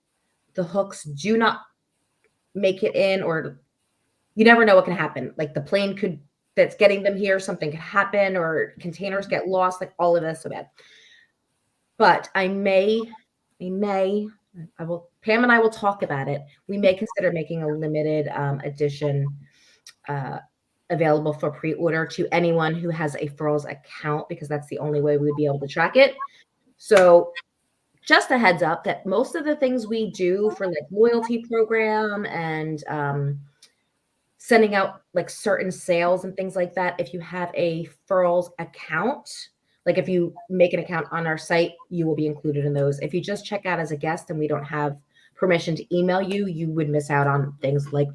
the hooks do not make it in, or you never know what can happen. Like the plane that's getting them here, something could happen, or containers get lost, like all of this so bad. But Pam and I will talk about it. We may consider making a limited edition available for pre-order to anyone who has a Furls account, because that's the only way we'd be able to track it. So just a heads up that most of the things we do for like loyalty program and sending out like certain sales and things like that, if you have a Furls account, like if you make an account on our site, you will be included in those. If you just check out as a guest and we don't have permission to email you, you would miss out on things like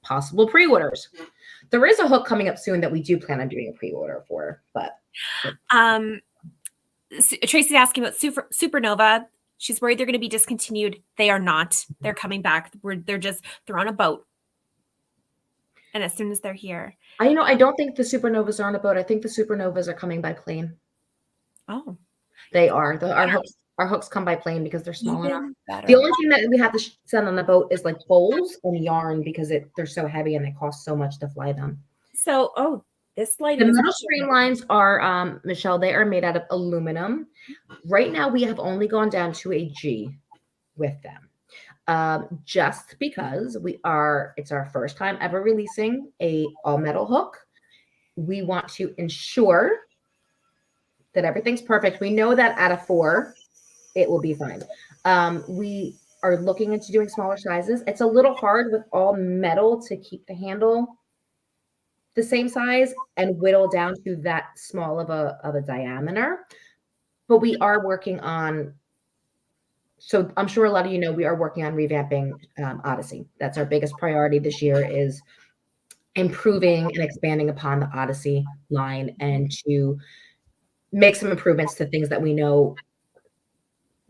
possible pre-orders. There is a hook coming up soon that we do plan on doing a pre-order for, but Tracy's asking about Supernova. She's worried they're going to be discontinued. They are not. They're coming back. They're on a boat. And as soon as they're here. I don't think the Supernovas are on a boat. I think the Supernovas are coming by plane. Oh. They are. Our hooks come by plane because they're small enough. Better. The only thing that we have to send on the boat is like bowls and yarn because they're so heavy and they cost so much to fly them. So, this light. The metal streamlines are, Michelle, they are made out of aluminum. Right now, we have only gone down to a G with them. Just because it's our first time ever releasing a all metal hook. We want to ensure that everything's perfect. We know that at a 4, it will be fine. We are looking into doing smaller sizes. It's a little hard with all metal to keep the handle the same size and whittle down to that small of a diameter. But we are working on, so I'm sure a lot of you know, we are working on revamping Odyssey. That's our biggest priority this year, is improving and expanding upon the Odyssey line and to make some improvements to things that we know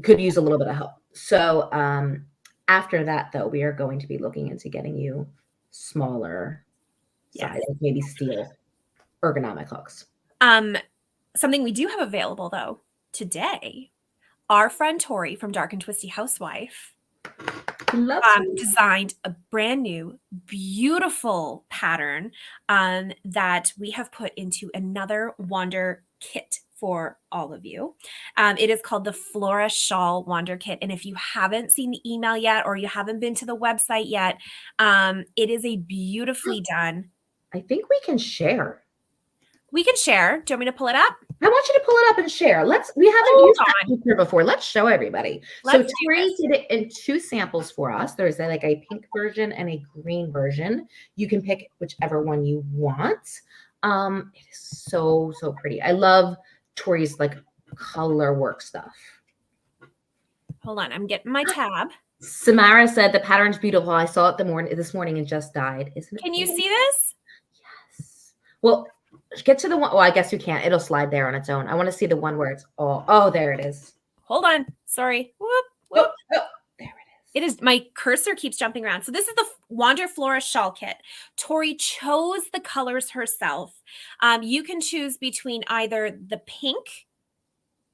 could use a little bit of help. So after that, though, we are going to be looking into getting you smaller size, maybe steel ergonomic hooks. Something we do have available, though, today, our friend Tori from Dark and Twisty Housewife designed a brand new, beautiful pattern that we have put into another Wander kit for all of you. It is called the Flora Shawl Wander Kit. And if you haven't seen the email yet, or you haven't been to the website yet, it is a beautifully done. I think we can share. We can share. Do you want me to pull it up? I want you to pull it up and share. We haven't used that feature before. Let's show everybody. So Tori did it in 2 samples for us. There's a pink version and a green version. You can pick whichever one you want. It is so pretty. I love Tori's color work stuff. Hold on, I'm getting my tab. Samara said the pattern's beautiful. I saw it this morning and just died. Isn't it? Can you see this? Yes. Well, get to the one. Well, I guess you can't. It'll slide there on its own. I want to see the one where it's all. Oh, there it is. Hold on. Sorry. Whoop. Oh, there it is. It is. My cursor keeps jumping around. So this is the Wander Flora Shawl Kit. Tori chose the colors herself. You can choose between either the pink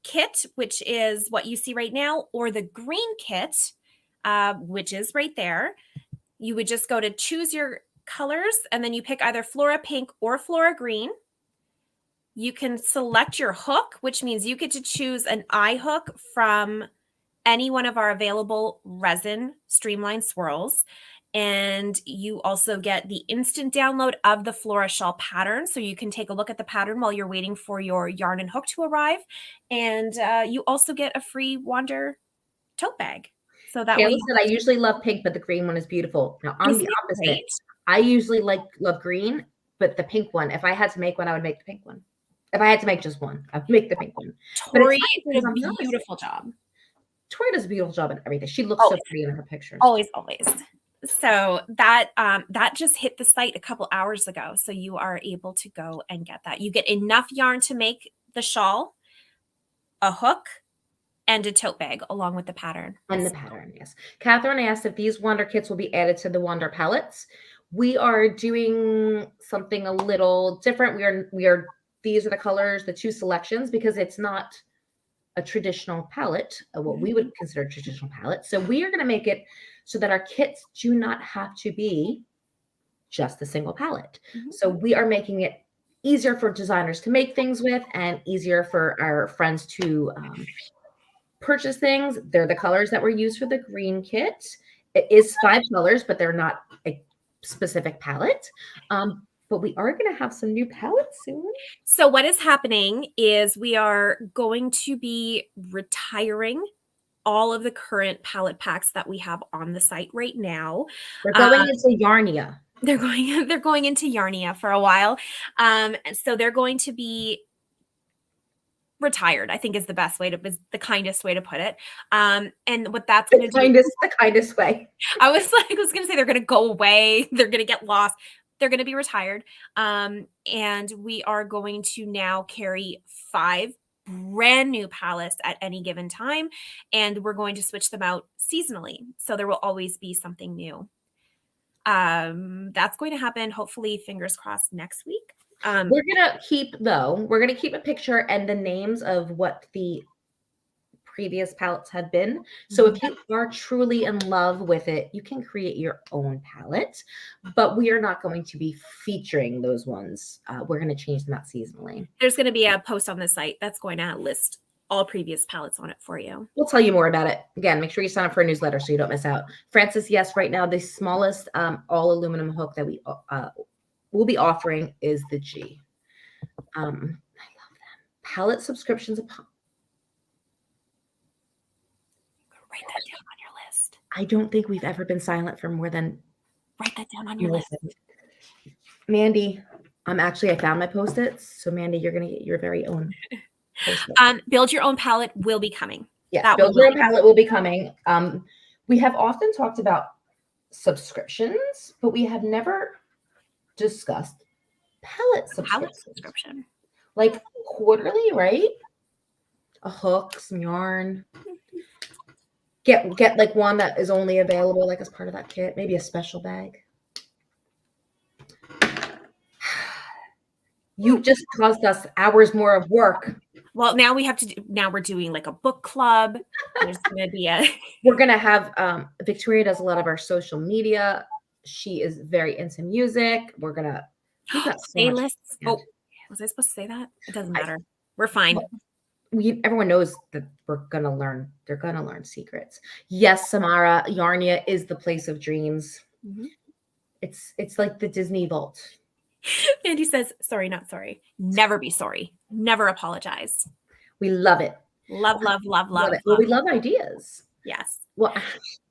kit, which is what you see right now, or the green kit, which is right there. You would just go to choose your colors, and then you pick either Flora Pink or Flora Green. You can select your hook, which means you get to choose an eye hook from any one of our available resin streamline swirls. And you also get the instant download of the Flora Shawl pattern. So you can take a look at the pattern while you're waiting for your yarn and hook to arrive. And you also get a free Wander tote bag. so that Kayla way. said, I usually love pink, but the green one is beautiful. Now, I'm Isn't the it opposite. great? I usually love green, but the pink one, if I had to make one, I would make the pink one. If I had to make just one, I would make the pink one. But Tori it's did a I'm the opposite. beautiful job. Tori does a beautiful job at everything. She looks so pretty in her pictures. Always. So that just hit the site a couple hours ago. So you are able to go and get that. You get enough yarn to make the shawl, a hook, and a tote bag along with the pattern. And the pattern, yes. Catherine asked if these Wonder kits will be added to the Wonder palettes. We are doing something a little different. These are the colors, the 2 selections, because it's not a traditional palette, what we would consider a traditional palette. So we are going to make it so that our kits do not have to be just a single palette. So we are making it easier for designers to make things with and easier for our friends to purchase things. They're the colors that were used for the green kit. It is 5 colors, but they're not a specific palette. But we are going to have some new palettes soon. So what is happening is we are going to be retiring all of the current palette packs that we have on the site right now. We're going into Yarnia. They're going into Yarnia for a while. So they're going to be retired, I think is the kindest way to put it. And what that's going to do. The kindest way. I was going to say they're going to go away. They're going to get lost. They're going to be retired. And we are going to now carry 5 brand new palettes at any given time. And we're going to switch them out seasonally. So there will always be something new. That's going to happen, hopefully, fingers crossed, next week. We're going to keep a picture and the names of what the previous palettes have been. So if you are truly in love with it, you can create your own palette, but we are not going to be featuring those ones. We're going to change them out seasonally. There's going to be a post on the site that's going to list all previous palettes on it for you. We'll tell you more about it. Again, make sure you sign up for a newsletter so you don't miss out. Francis, yes, right now the smallest all aluminum hook that we will be offering is the G. I love them. Palette subscriptions upon. Write that down on your list. I don't think we've ever been silent for more than. Write that down on your list. Mandy, I found my Post-its. So Mandy, you're going to get your very own Post-it. Build your own palette will be coming. Yes, build your own palette will be coming. We have often talked about subscriptions, but we have never discussed palette subscription. Like quarterly, right? A hook, some yarn. Get like one that is only available like as part of that kit, maybe a special bag. You just caused us hours more of work. Well, now we're doing like a book club. There's going to be we're going to have, Victoria does a lot of our social media. She is very into music. We're going to playlists. Oh, was I supposed to say that? It doesn't matter. We're fine. Everyone knows that we're going to learn. They're going to learn secrets. Yes, Samara, Yarnia is the place of dreams. Mm-hmm. It's like the Disney vault. Mandy says, sorry, not sorry. Never be sorry. Never apologize. We love it. Love it. Well, we love ideas. Yes. Well,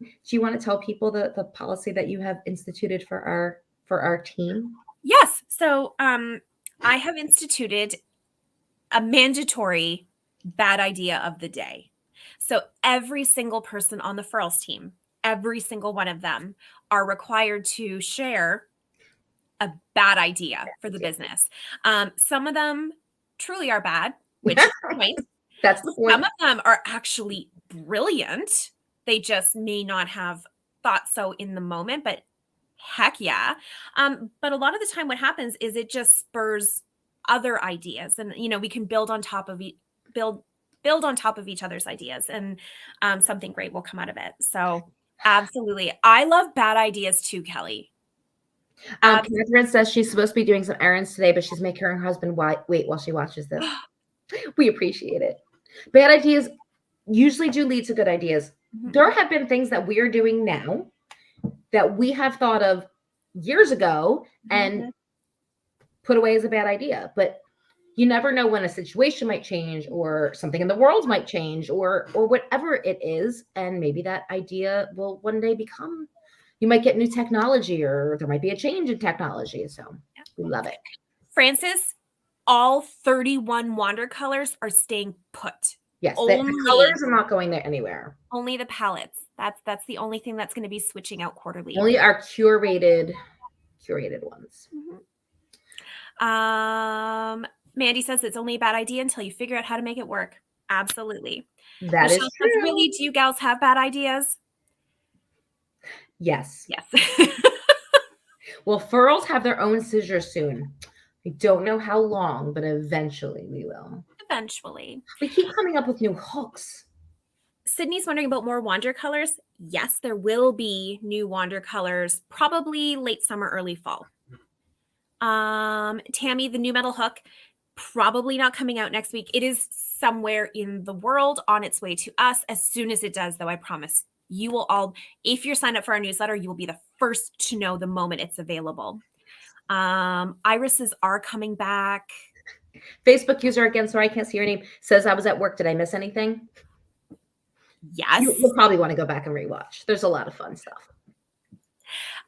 do you want to tell people the policy that you have instituted for our team? Yes. So I have instituted a mandatory bad idea of the day. So every single person on the Furls team, every single one of them are required to share a bad idea for the business. Some of them truly are bad, which is the point. That's the point. Some of them are actually brilliant. They just may not have thought so in the moment, but heck yeah. But a lot of the time what happens is it just spurs other ideas, and we can build on top of each other's ideas, and something great will come out of it. So absolutely. I love bad ideas too, Kelly. Catherine says she's supposed to be doing some errands today, but she's making her husband wait while she watches this. We appreciate it. Bad ideas usually do lead to good ideas. Mm-hmm. There have been things that we are doing now that we have thought of years ago and put away as a bad idea. But you never know when a situation might change or something in the world might change or whatever it is. And maybe that idea will one day become, you might get new technology or there might be a change in technology. So we love it. Francis, all 31 watercolors are staying put. Yes, the colors are not going there anywhere. Only the palettes. That's the only thing that's going to be switching out quarterly. Only our curated ones. Mandy says it's only a bad idea until you figure out how to make it work. Absolutely. That Michelle is true. says, really, do you gals have bad ideas? Yes. Yes. Well, Furls have their own scissors soon. I don't know how long, but eventually we will. Eventually. We keep coming up with new hooks. Sydney's wondering about more watercolors. Yes, there will be new watercolors, probably late summer, early fall. Tammy, the new metal hook, probably not coming out next week. It is somewhere in the world on its way to us. As soon as it does, though, I promise you will all, if you're signed up for our newsletter, you will be the first to know the moment it's available. Irises are coming back. Facebook user, again, sorry, I can't see your name, says I was at work. Did I miss anything? Yes. You'll probably want to go back and rewatch. There's a lot of fun stuff.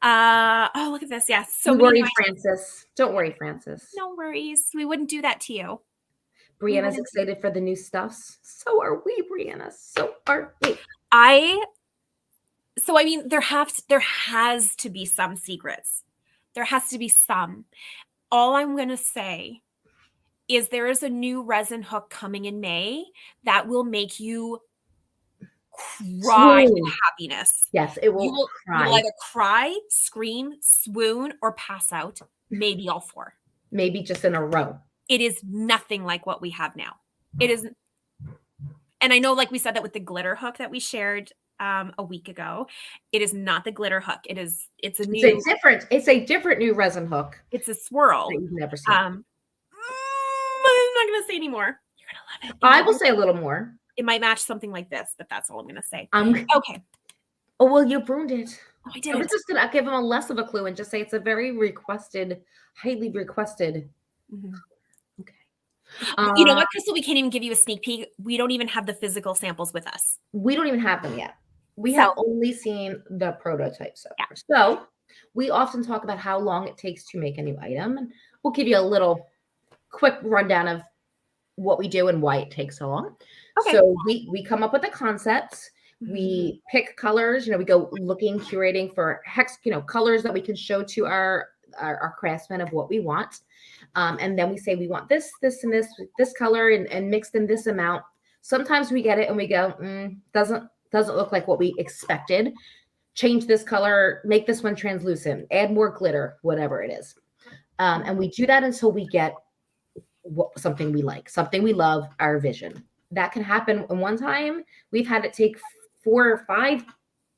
Oh, look at this. Yes. So don't worry, Francis. Don't worry, Francis. No worries. We wouldn't do that to you. Brianna's excited for the new stuffs. So are we, Brianna. So are we. So I mean, there has to be some secrets. There has to be some. All I'm going to say is there is a new resin hook coming in May that will make you cry with happiness. Yes, it will. You will either cry, scream, swoon, or pass out. Maybe all four. Maybe just in a row. It is nothing like what we have now. It is. And I know, like we said that with the glitter hook that we shared a week ago, it is not the glitter hook. It's a different new resin hook. It's a swirl. That you've never seen. I'm not going to say anymore. You're going to love it. I will say a little more. It might match something like this, but that's all I'm going to say. Okay. Oh, well, you ruined it. Oh, I did. I was just going to give him a less of a clue and just say it's a very highly requested. Mm-hmm. Okay. You know what, Crystal? We can't even give you a sneak peek. We don't even have the physical samples with us. We don't even have them yet. We have only seen the prototype so far. So we often talk about how long it takes to make a new item. And we'll give you a little quick rundown of what we do and why it takes so long. Okay. So we come up with the concepts. We pick colors, we go looking, curating for colors that we can show to our craftsmen of what we want. And then we say, we want this, and this color and mixed in this amount. Sometimes we get it and we go, doesn't look like what we expected. Change this color, make this one translucent, add more glitter, whatever it is. And we do that until we get something we like, something we love, our vision. That can happen in one time. We've had it take 4 or 5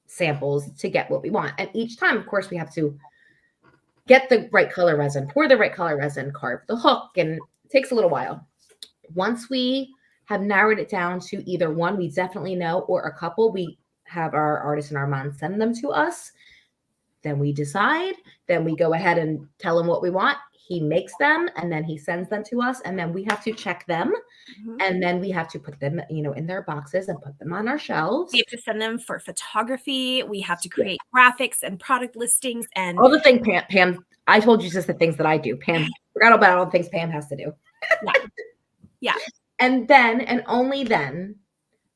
samples to get what we want. And each time, of course, we have to get the right color resin, pour the right color resin, carve the hook, and it takes a little while. Once we have narrowed it down to either one we definitely know or a couple, we have our artist and our mom send them to us. Then we decide. Then we go ahead and tell him what we want. He makes them and then he sends them to us, and then we have to check them. And then we have to put them, in their boxes and put them on our shelves. We have to send them for photography. We have to create graphics and product listings and all the things Pam, I told you just the things that I do. Pam forgot about all the things Pam has to do. Yeah. And then, and only then,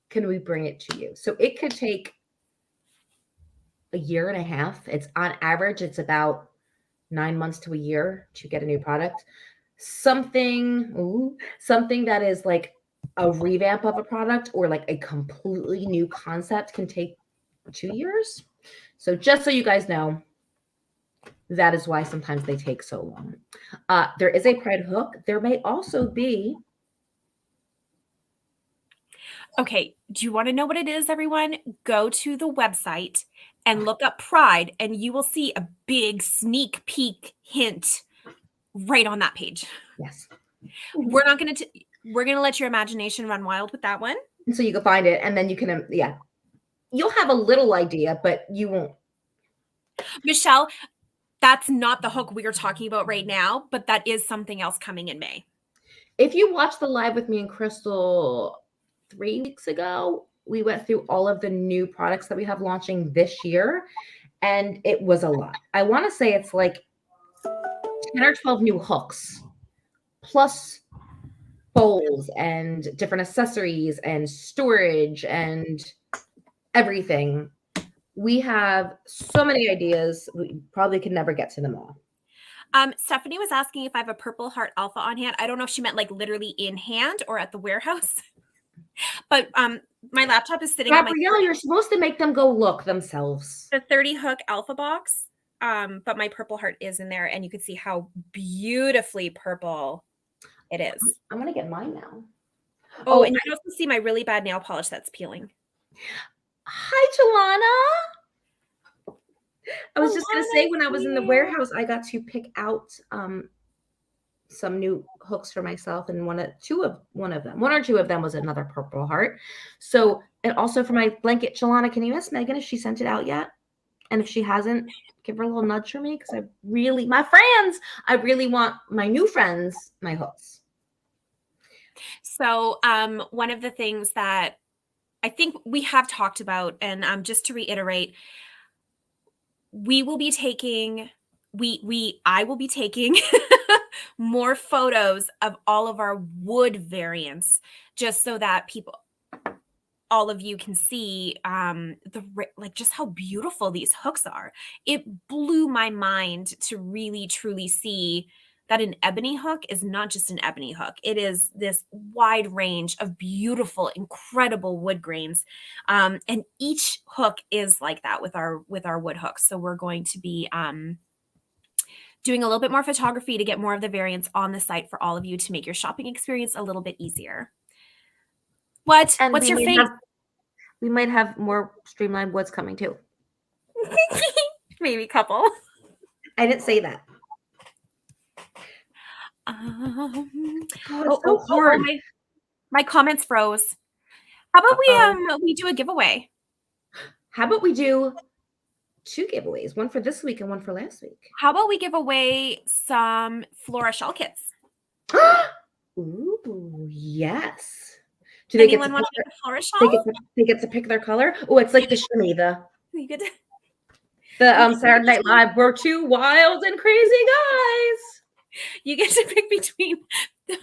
can we bring it to you. So it could take a year and a half. It's on average, it's about 9 months to a year to get a new product. Something that is like a revamp of a product or like a completely new concept can take 2 years. So just so you guys know, that is why sometimes they take so long. There is a Pride hook. There may also be. Okay, do you want to know what it is, everyone? Go to the website and look up Pride, and you will see a big sneak peek hint right on that page. Yes. We're going to let your imagination run wild with that one. And so you can find it, and then you can, you'll have a little idea, but you won't. Michelle, that's not the hook we are talking about right now, but that is something else coming in May. If you watched the live with me and Crystal 3 weeks ago, we went through all of the new products that we have launching this year, and it was a lot. I want to say it's like 10 or 12 new hooks, plus bowls and different accessories and storage and everything. We have so many ideas. We probably could never get to them all. Stephanie was asking if I have a Purple Heart Alpha on hand. I don't know if she meant like literally in hand or at the warehouse. But my laptop is sitting on my Gabrielle, you're supposed to make them go look themselves. the 30 hook Alpha box. But my Purple Heart is in there, and you can see how beautifully purple it is. I'm gonna get mine now. Oh, and you can also see my really bad nail polish that's peeling. Hi, Chalana. I was just gonna say, when I was in the warehouse, I got to pick out some new hooks for myself, and one or two of them was another Purple Heart. So, and also for my blanket, Chalana, can you ask Megan if she sent it out yet? And if she hasn't, give her a little nudge for me, because I really want my new friends my hooks. So one of the things that I think we have talked about, and just to reiterate, I will be taking more photos of all of our wood variants, just so that all of you can see just how beautiful these hooks are. It blew my mind to really truly see that an ebony hook is not just an ebony hook. It is this wide range of beautiful, incredible wood grains. And each hook is like that with our wood hooks. So we're going to be doing a little bit more photography to get more of the variants on the site for all of you to make your shopping experience a little bit easier. What's your face? We might have more streamlined woods coming too. Maybe a couple. I didn't say that. My comments froze. How about we do a giveaway? How about we do 2 giveaways, one for this week and one for last week? How about we give away some Flora shawl kits? Ooh, yes. Do anyone want to get a Flora shawl? They get to pick their color. Oh, it's like the shimmy, you get Saturday Night Live. We're 2 wild and crazy guys. You get to pick between the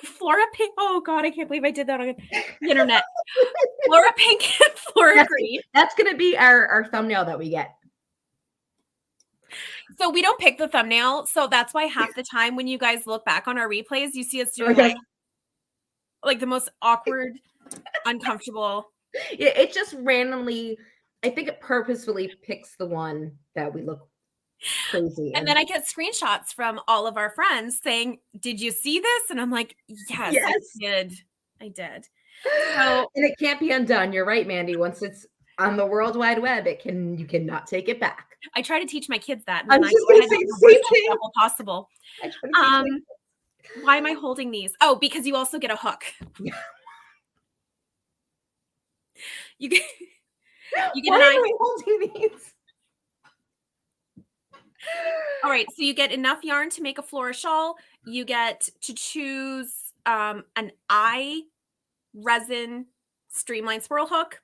Flora pink. Oh God, I can't believe I did that on the internet. Flora pink and Flora green. That's gonna be our thumbnail that we get. So we don't pick the thumbnail. So that's why half the time when you guys look back on our replays, you see us doing like the most awkward, uncomfortable. Yeah, it just randomly, I think it purposefully picks the one that we look crazy. And then I get screenshots from all of our friends saying, "Did you see this?" And I'm like, yes. I did. So, and it can't be undone. You're right, Mandy. Once it's on the World Wide Web, you cannot take it back. I try to teach my kids that. I'm just going to say the same thing. Possible. Why am I holding these? Oh, because you also get a hook. You get Why am I holding these? All right, so you get enough yarn to make a Flora shawl. You get to choose an eye resin streamline swirl hook,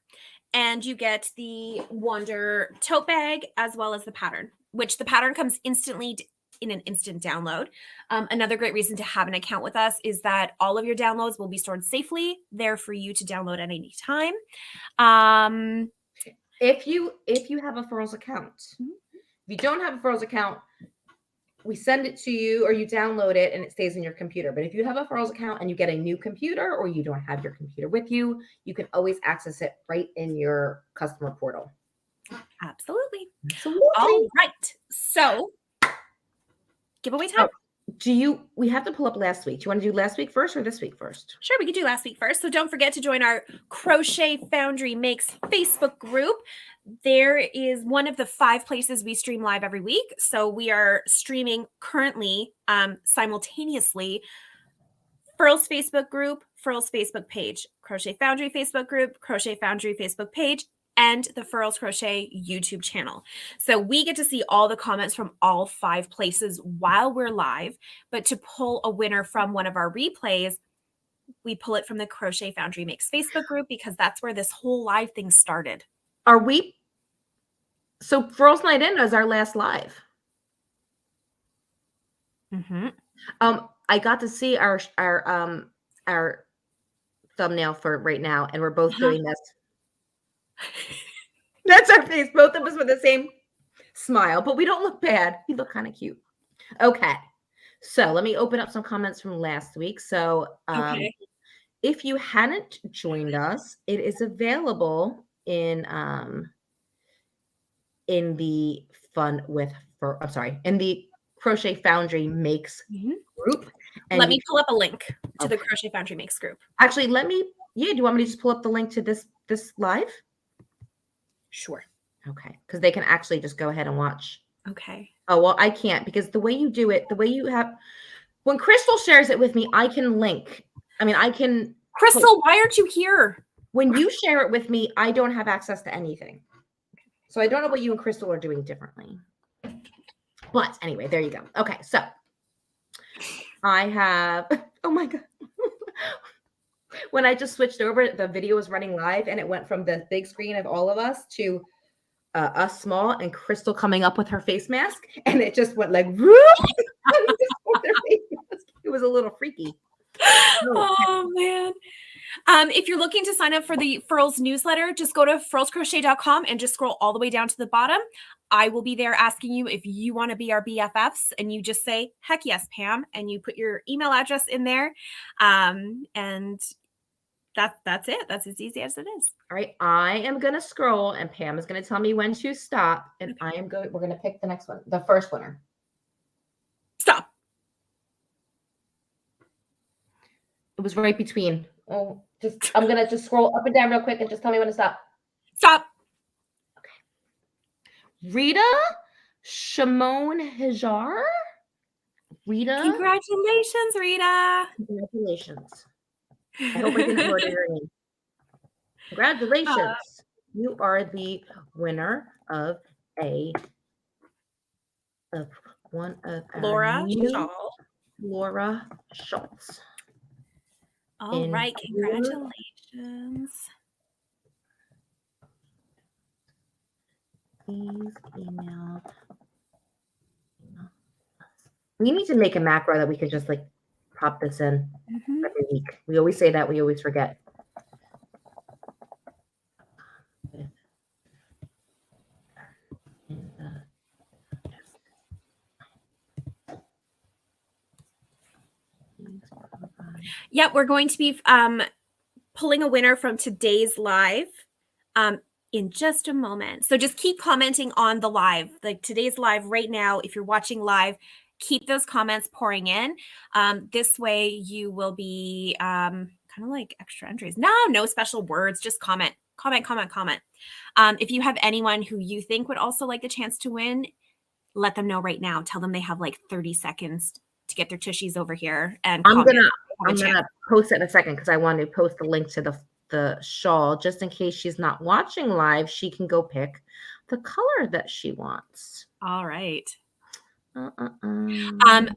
and you get the Wonder tote bag as well as the pattern, which the pattern comes instantly in an instant download. Another great reason to have an account with us is that all of your downloads will be stored safely there for you to download at any time. If you have a Furls account, if you don't have a Furls account, we send it to you or you download it and it stays in your computer. But if you have a Furls account and you get a new computer or you don't have your computer with you, you can always access it right in your customer portal. Absolutely. All right. So giveaway time. We have to pull up last week. Do you want to do last week first or this week first? Sure, we could do last week first. So don't forget to join our Crochet Foundry Makes Facebook group. There is one of the 5 places we stream live every week. So we are streaming currently simultaneously Furls Facebook group, Furls Facebook page, Crochet Foundry Facebook group, Crochet Foundry Facebook page, and the Furls Crochet YouTube channel. So we get to see all the comments from all 5 places while we're live, but to pull a winner from one of our replays, we pull it from the Crochet Foundry Makes Facebook group because that's where this whole live thing started. Are we? So Furls Night In is our last live. Mm-hmm. I got to see our thumbnail for right now, and we're both doing this. That's our face. Both of us with the same smile, but we don't look bad. We look kind of cute. Okay. So let me open up some comments from last week. So if you hadn't joined us, it is available in the in the Crochet Foundry Makes group. And let me pull up a link to the Crochet Foundry Makes group. Actually, do you want me to just pull up the link to this live? Sure. Okay, because they can actually just go ahead and watch. Okay. Oh, well, I can't, because the way you do it, when Crystal shares it with me, I can link. I mean, I can. Crystal, why aren't you here? When you share it with me, I don't have access to anything. So I don't know what you and Crystal are doing differently. But anyway, there you go. Okay, so I have, oh my God. When I just switched over, the video was running live and it went from the big screen of all of us to us small and Crystal coming up with her face mask. And it just went like, it was a little freaky. Oh man. If you're looking to sign up for the Furls newsletter, just go to furlscrochet.com and just scroll all the way down to the bottom. I will be there asking you if you want to be our BFFs, and you just say, heck yes, Pam, and you put your email address in there. And that's it. That's as easy as it is. All right. I am going to scroll and Pam is going to tell me when to stop. And we're going to pick the next one, the first winner. Stop. It was right between. Oh, I'm going to just scroll up and down real quick and just tell me when to stop. Stop. Okay. Rita Shimon Hajar. Rita. Congratulations, Rita. Congratulations. I hope I didn't order your name. Congratulations. You are the winner of one of Flora Shawl. Flora Shawls. All right, congratulations. Please email. We need to make a macro that we could just like pop this in every week. We always say that. We always forget. Yep, we're going to be pulling a winner from today's live in just a moment. So just keep commenting on the live, like today's live right now. If you're watching live, keep those comments pouring in. This way you will be kind of like extra entries. No special words, just comment. If you have anyone who you think would also like the chance to win, let them know right now. Tell them they have like 30 seconds to get their tushies over here. And I'm gonna post it in a second because I want to post the link to the shawl just in case she's not watching live. She can go pick the color that she wants. All right.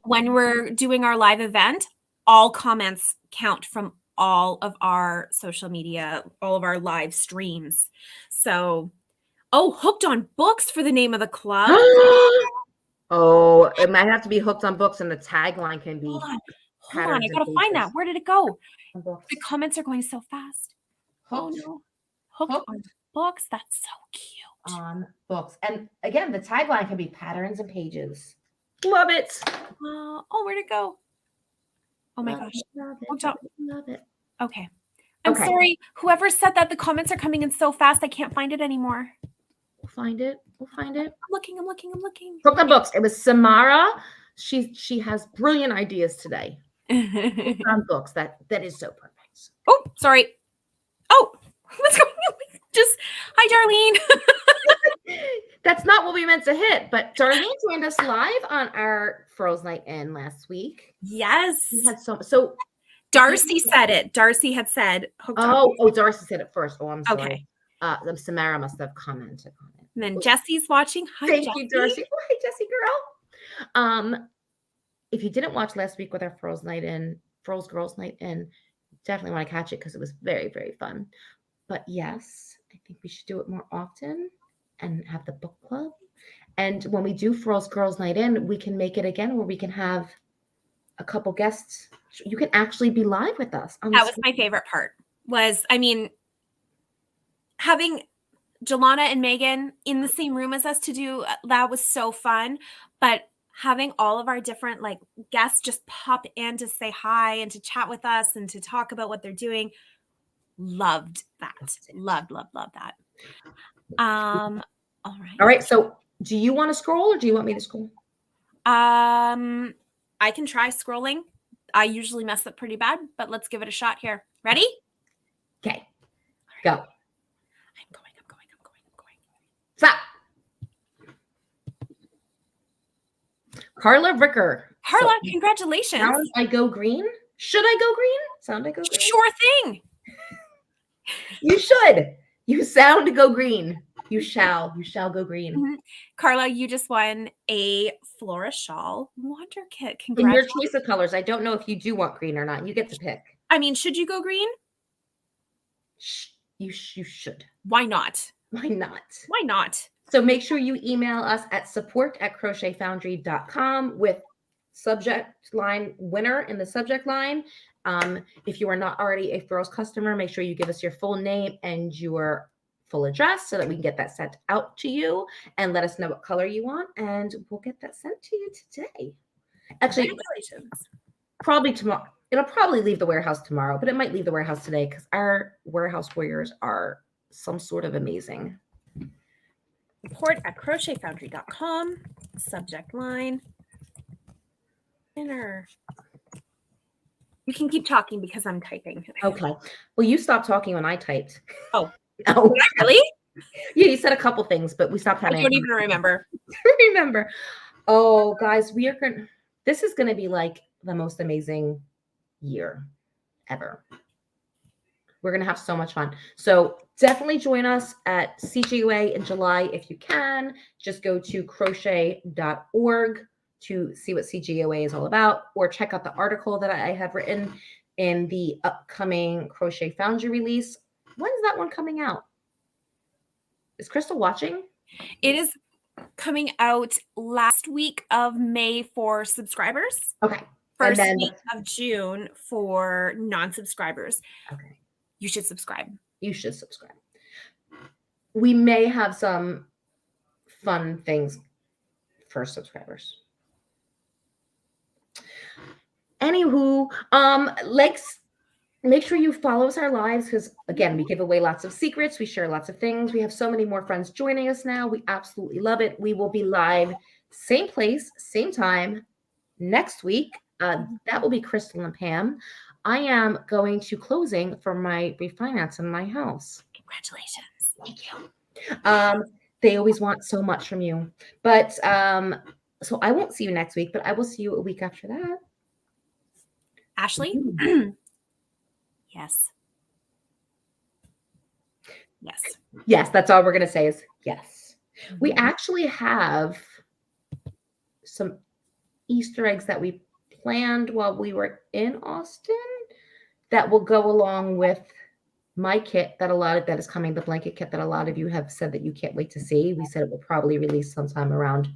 When we're doing our live event, all comments count from all of our social media, all of our live streams. So, Hooked on Books for the name of the club. Oh, it might have to be Hooked on Books, and the tagline can be. Hold on, I gotta find that. Where did it go? The comments are going so fast. Hooked. Oh no, Hooked on Books. That's so cute. On Books, and again, the tagline can be Patterns and Pages. Love it. Where'd it go? Oh my gosh. Love it. Okay. I'm sorry. Whoever said that, the comments are coming in so fast, I can't find it anymore. We'll find it. I'm looking. Hooked on Books. It was Samara. She has brilliant ideas today. Hooked on Books. That is so perfect. Oh, sorry. Oh, what's going on? Hi, Darlene. That's not what we meant to hit, but Darlene joined us live on our Furls Night In last week. Yes. We had so Darcy said it. Darcy had said. Oh, Darcy said it first. Oh, I'm sorry. Okay. Samara must have commented on it. And then Jesse's watching. Hi, Thank Jessie. you, Darcy. Oh, hi, Jessie girl. If you didn't watch last week with our Furls Girls Night In, definitely want to catch it because it was very, very fun. But yes, I think we should do it more often and have the book club. And when we do Furls Girls Night In, we can make it again where we can have a couple guests. You can actually be live with us. That was my favorite part. Having Jelana and Megan in the same room as us to do that was so fun. But having all of our different like guests just pop in to say hi and to chat with us and to talk about what they're doing. Loved that. Loved that. All right. So do you want to scroll or do you want me to scroll? I can try scrolling. I usually mess up pretty bad, but let's give it a shot here. Ready? Okay. Go. I'm going. Stop. Carla Ricker. Carla, congratulations. Sound I go green? Should I go green? Sound I go green? Sure thing. You should. You sound to go green. You shall go green. Mm-hmm. Carla, you just won a Flora Shawl Wonder Kit. In Congratulations. your choice of colors. I don't know if you do want green or not. You get to pick. I mean, should you go green? You should. Why not? Why not? Why not? So make sure you email us at support@crochetfoundry.com with subject line winner in the subject line. If you are not already a Furls customer, make sure you give us your full name and your full address so that we can get that sent out to you and let us know what color you want. And we'll get that sent to you today. Actually, Congratulations. Probably tomorrow. It'll probably leave the warehouse tomorrow, but it might leave the warehouse today because our warehouse warriors are some sort of amazing. Support@crochetfoundry.com. Subject line. Winner. You can keep talking because I'm typing. Okay. Well, you stopped talking when I typed. Oh. Oh, Did I really? Yeah, you said a couple things, but we stopped having. I don't even remember. Oh, guys, this is gonna be like the most amazing year ever. We're gonna have so much fun. So definitely join us at CGUA in July if you can. Just go to crochet.org to see what CGOA is all about, or check out the article that I have written in the upcoming Crochet Foundry release. When's that one coming out? Is Crystal watching? It is coming out last week of May for subscribers. Okay. First week of June for non-subscribers. Okay. You should subscribe. You should subscribe. We may have some fun things for subscribers. Anywho, make sure you follow us our lives because again, we give away lots of secrets. We share lots of things. We have so many more friends joining us now. We absolutely love it. We will be live, same place, same time next week. That will be Crystal and Pam. I am going to closing for my refinance in my house. Congratulations. Thank you. They always want so much from you. But so I won't see you next week, but I will see you a week after that. Ashley? Yes. Yes. Yes, that's all we're going to say is yes. We actually have some Easter eggs that we planned while we were in Austin that will go along with my kit that is coming, the blanket kit that a lot of you have said that you can't wait to see. We said it will probably release sometime around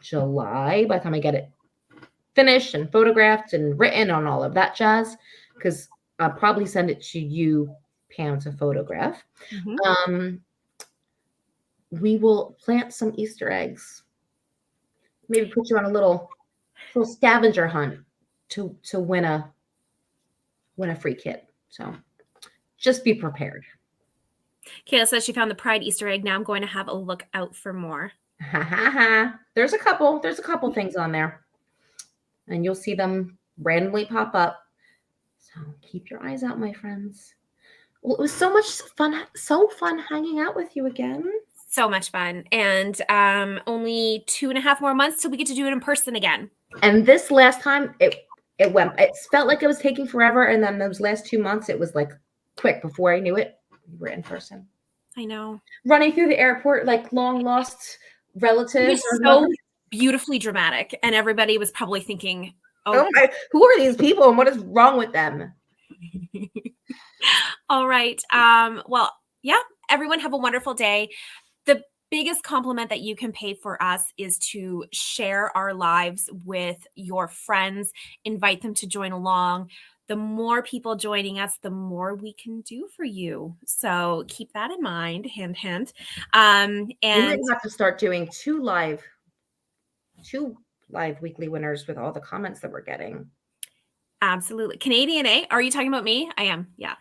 July by the time I get it finished and photographed and written on all of that jazz, because I'll probably send it to you, Pam, to photograph. We will plant some Easter eggs. Maybe put you on a little scavenger hunt to win a free kit. So just be prepared. Kayla says she found the Pride Easter egg. Now I'm going to have a look out for more. There's a couple things on there. And you'll see them randomly pop up. So keep your eyes out, my friends. Well, it was so much fun. So fun hanging out with you again. So much fun. And only 2.5 more months till we get to do it in person again. And this last time, it felt like it was taking forever. And then those last 2 months, it was like quick. Before I knew it, we were in person. I know. Running through the airport like long lost relatives. It was so beautifully dramatic, and everybody was probably thinking, oh my, who are these people and what is wrong with them? All right. Well, yeah, everyone have a wonderful day. The biggest compliment that you can pay for us is to share our lives with your friends, invite them to join along. The more people joining us, the more we can do for you. So keep that in mind, hint, hint. We And might have to start doing two live weekly winners with all the comments that we're getting. absolutely. Canadian, eh? Are you talking about me? I am. Yeah.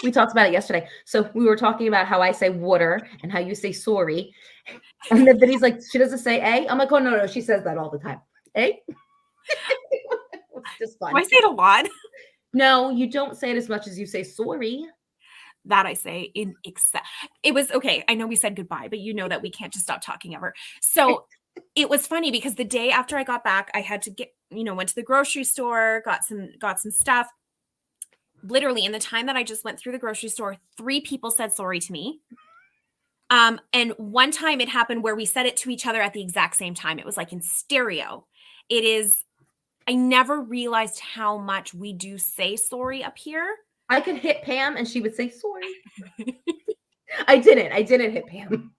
We talked about it yesterday. So we were talking about how I say water and how you say sorry. And then he's like, she doesn't say A. I'm like, oh, no, she says that all the time. A? It's just fun. Do I say it a lot? No, you don't say it as much as you say sorry. That I say in excess. It was okay. I know we said goodbye, but you know that we can't just stop talking ever. So it was funny because the day after I got back, I had to get, went to the grocery store, got some stuff. Literally in the time that I just went through the grocery store, 3 people said sorry to me. And one time it happened where we said it to each other at the exact same time. It was like in stereo. I never realized how much we do say sorry up here. I could hit Pam and she would say sorry. I didn't hit Pam.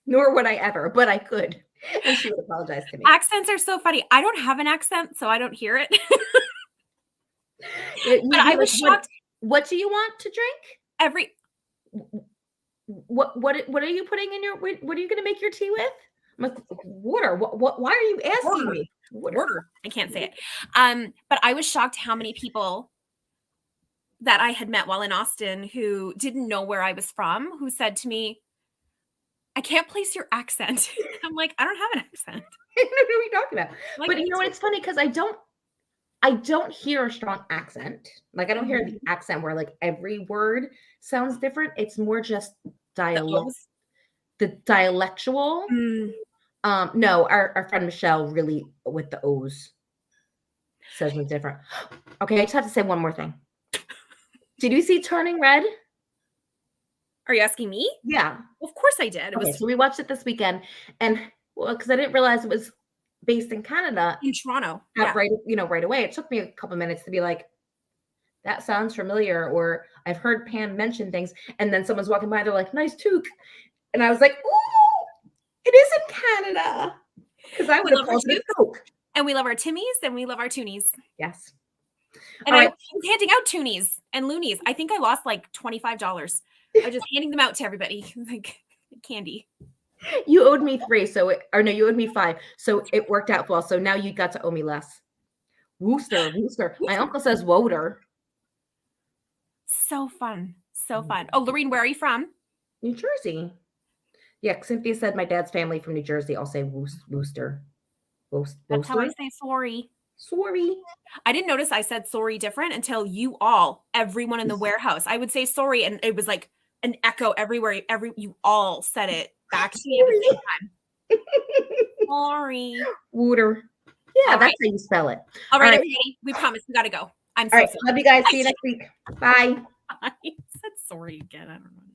Nor would I ever, but I could. And she would apologize to me. Accents are so funny. I don't have an accent, so I don't hear it. But I was shocked. What do you want to drink? What are you putting in your? What are you going to make your tea with? I'm like, water. What? Why are you asking me? Water. I can't say it. But I was shocked how many people that I had met while in Austin who didn't know where I was from, who said to me, "I can't place your accent." I'm like, I don't have an accent. I don't know what you're talking about. Like, but you know what? It's funny because I don't hear a strong accent. Like I don't hear the accent where like every word sounds different. It's more just dialect. The dialectual. No, our friend Michelle really with the O's says it's different. Okay, I just have to say one more thing. Did you see Turning Red? Are you asking me? Yeah. Of course I did. So we watched it this weekend, and because I didn't realize it was based in Canada, in Toronto. Right away. It took me a couple minutes to be like, that sounds familiar, or I've heard Pam mention things, and then someone's walking by, they're like, nice toque, and I was like, ooh, it is in Canada, because I would have called it a toque. And we love our Timmies, and we love our toonies. Yes. And I was handing out toonies and loonies. I think I lost like $25. I was just handing them out to everybody, like candy. You owed me 3, you owed me 5, so it worked out well. So now you got to owe me less. Wooster. My uncle says Woder. So fun. Oh, Lorene, where are you from? New Jersey. Yeah, Cynthia said my dad's family from New Jersey. I'll say Wooster. That's how I say sorry. Sorry. I didn't notice I said sorry different until everyone in the warehouse. I would say sorry, and it was like an echo everywhere. You all said it back to me at the same time. Sorry. Wooter. Yeah, that's how you spell it. All right, everybody. We promise we got to go. I'm so sorry. Love you guys. See you next week. Bye. I said sorry again. I don't know.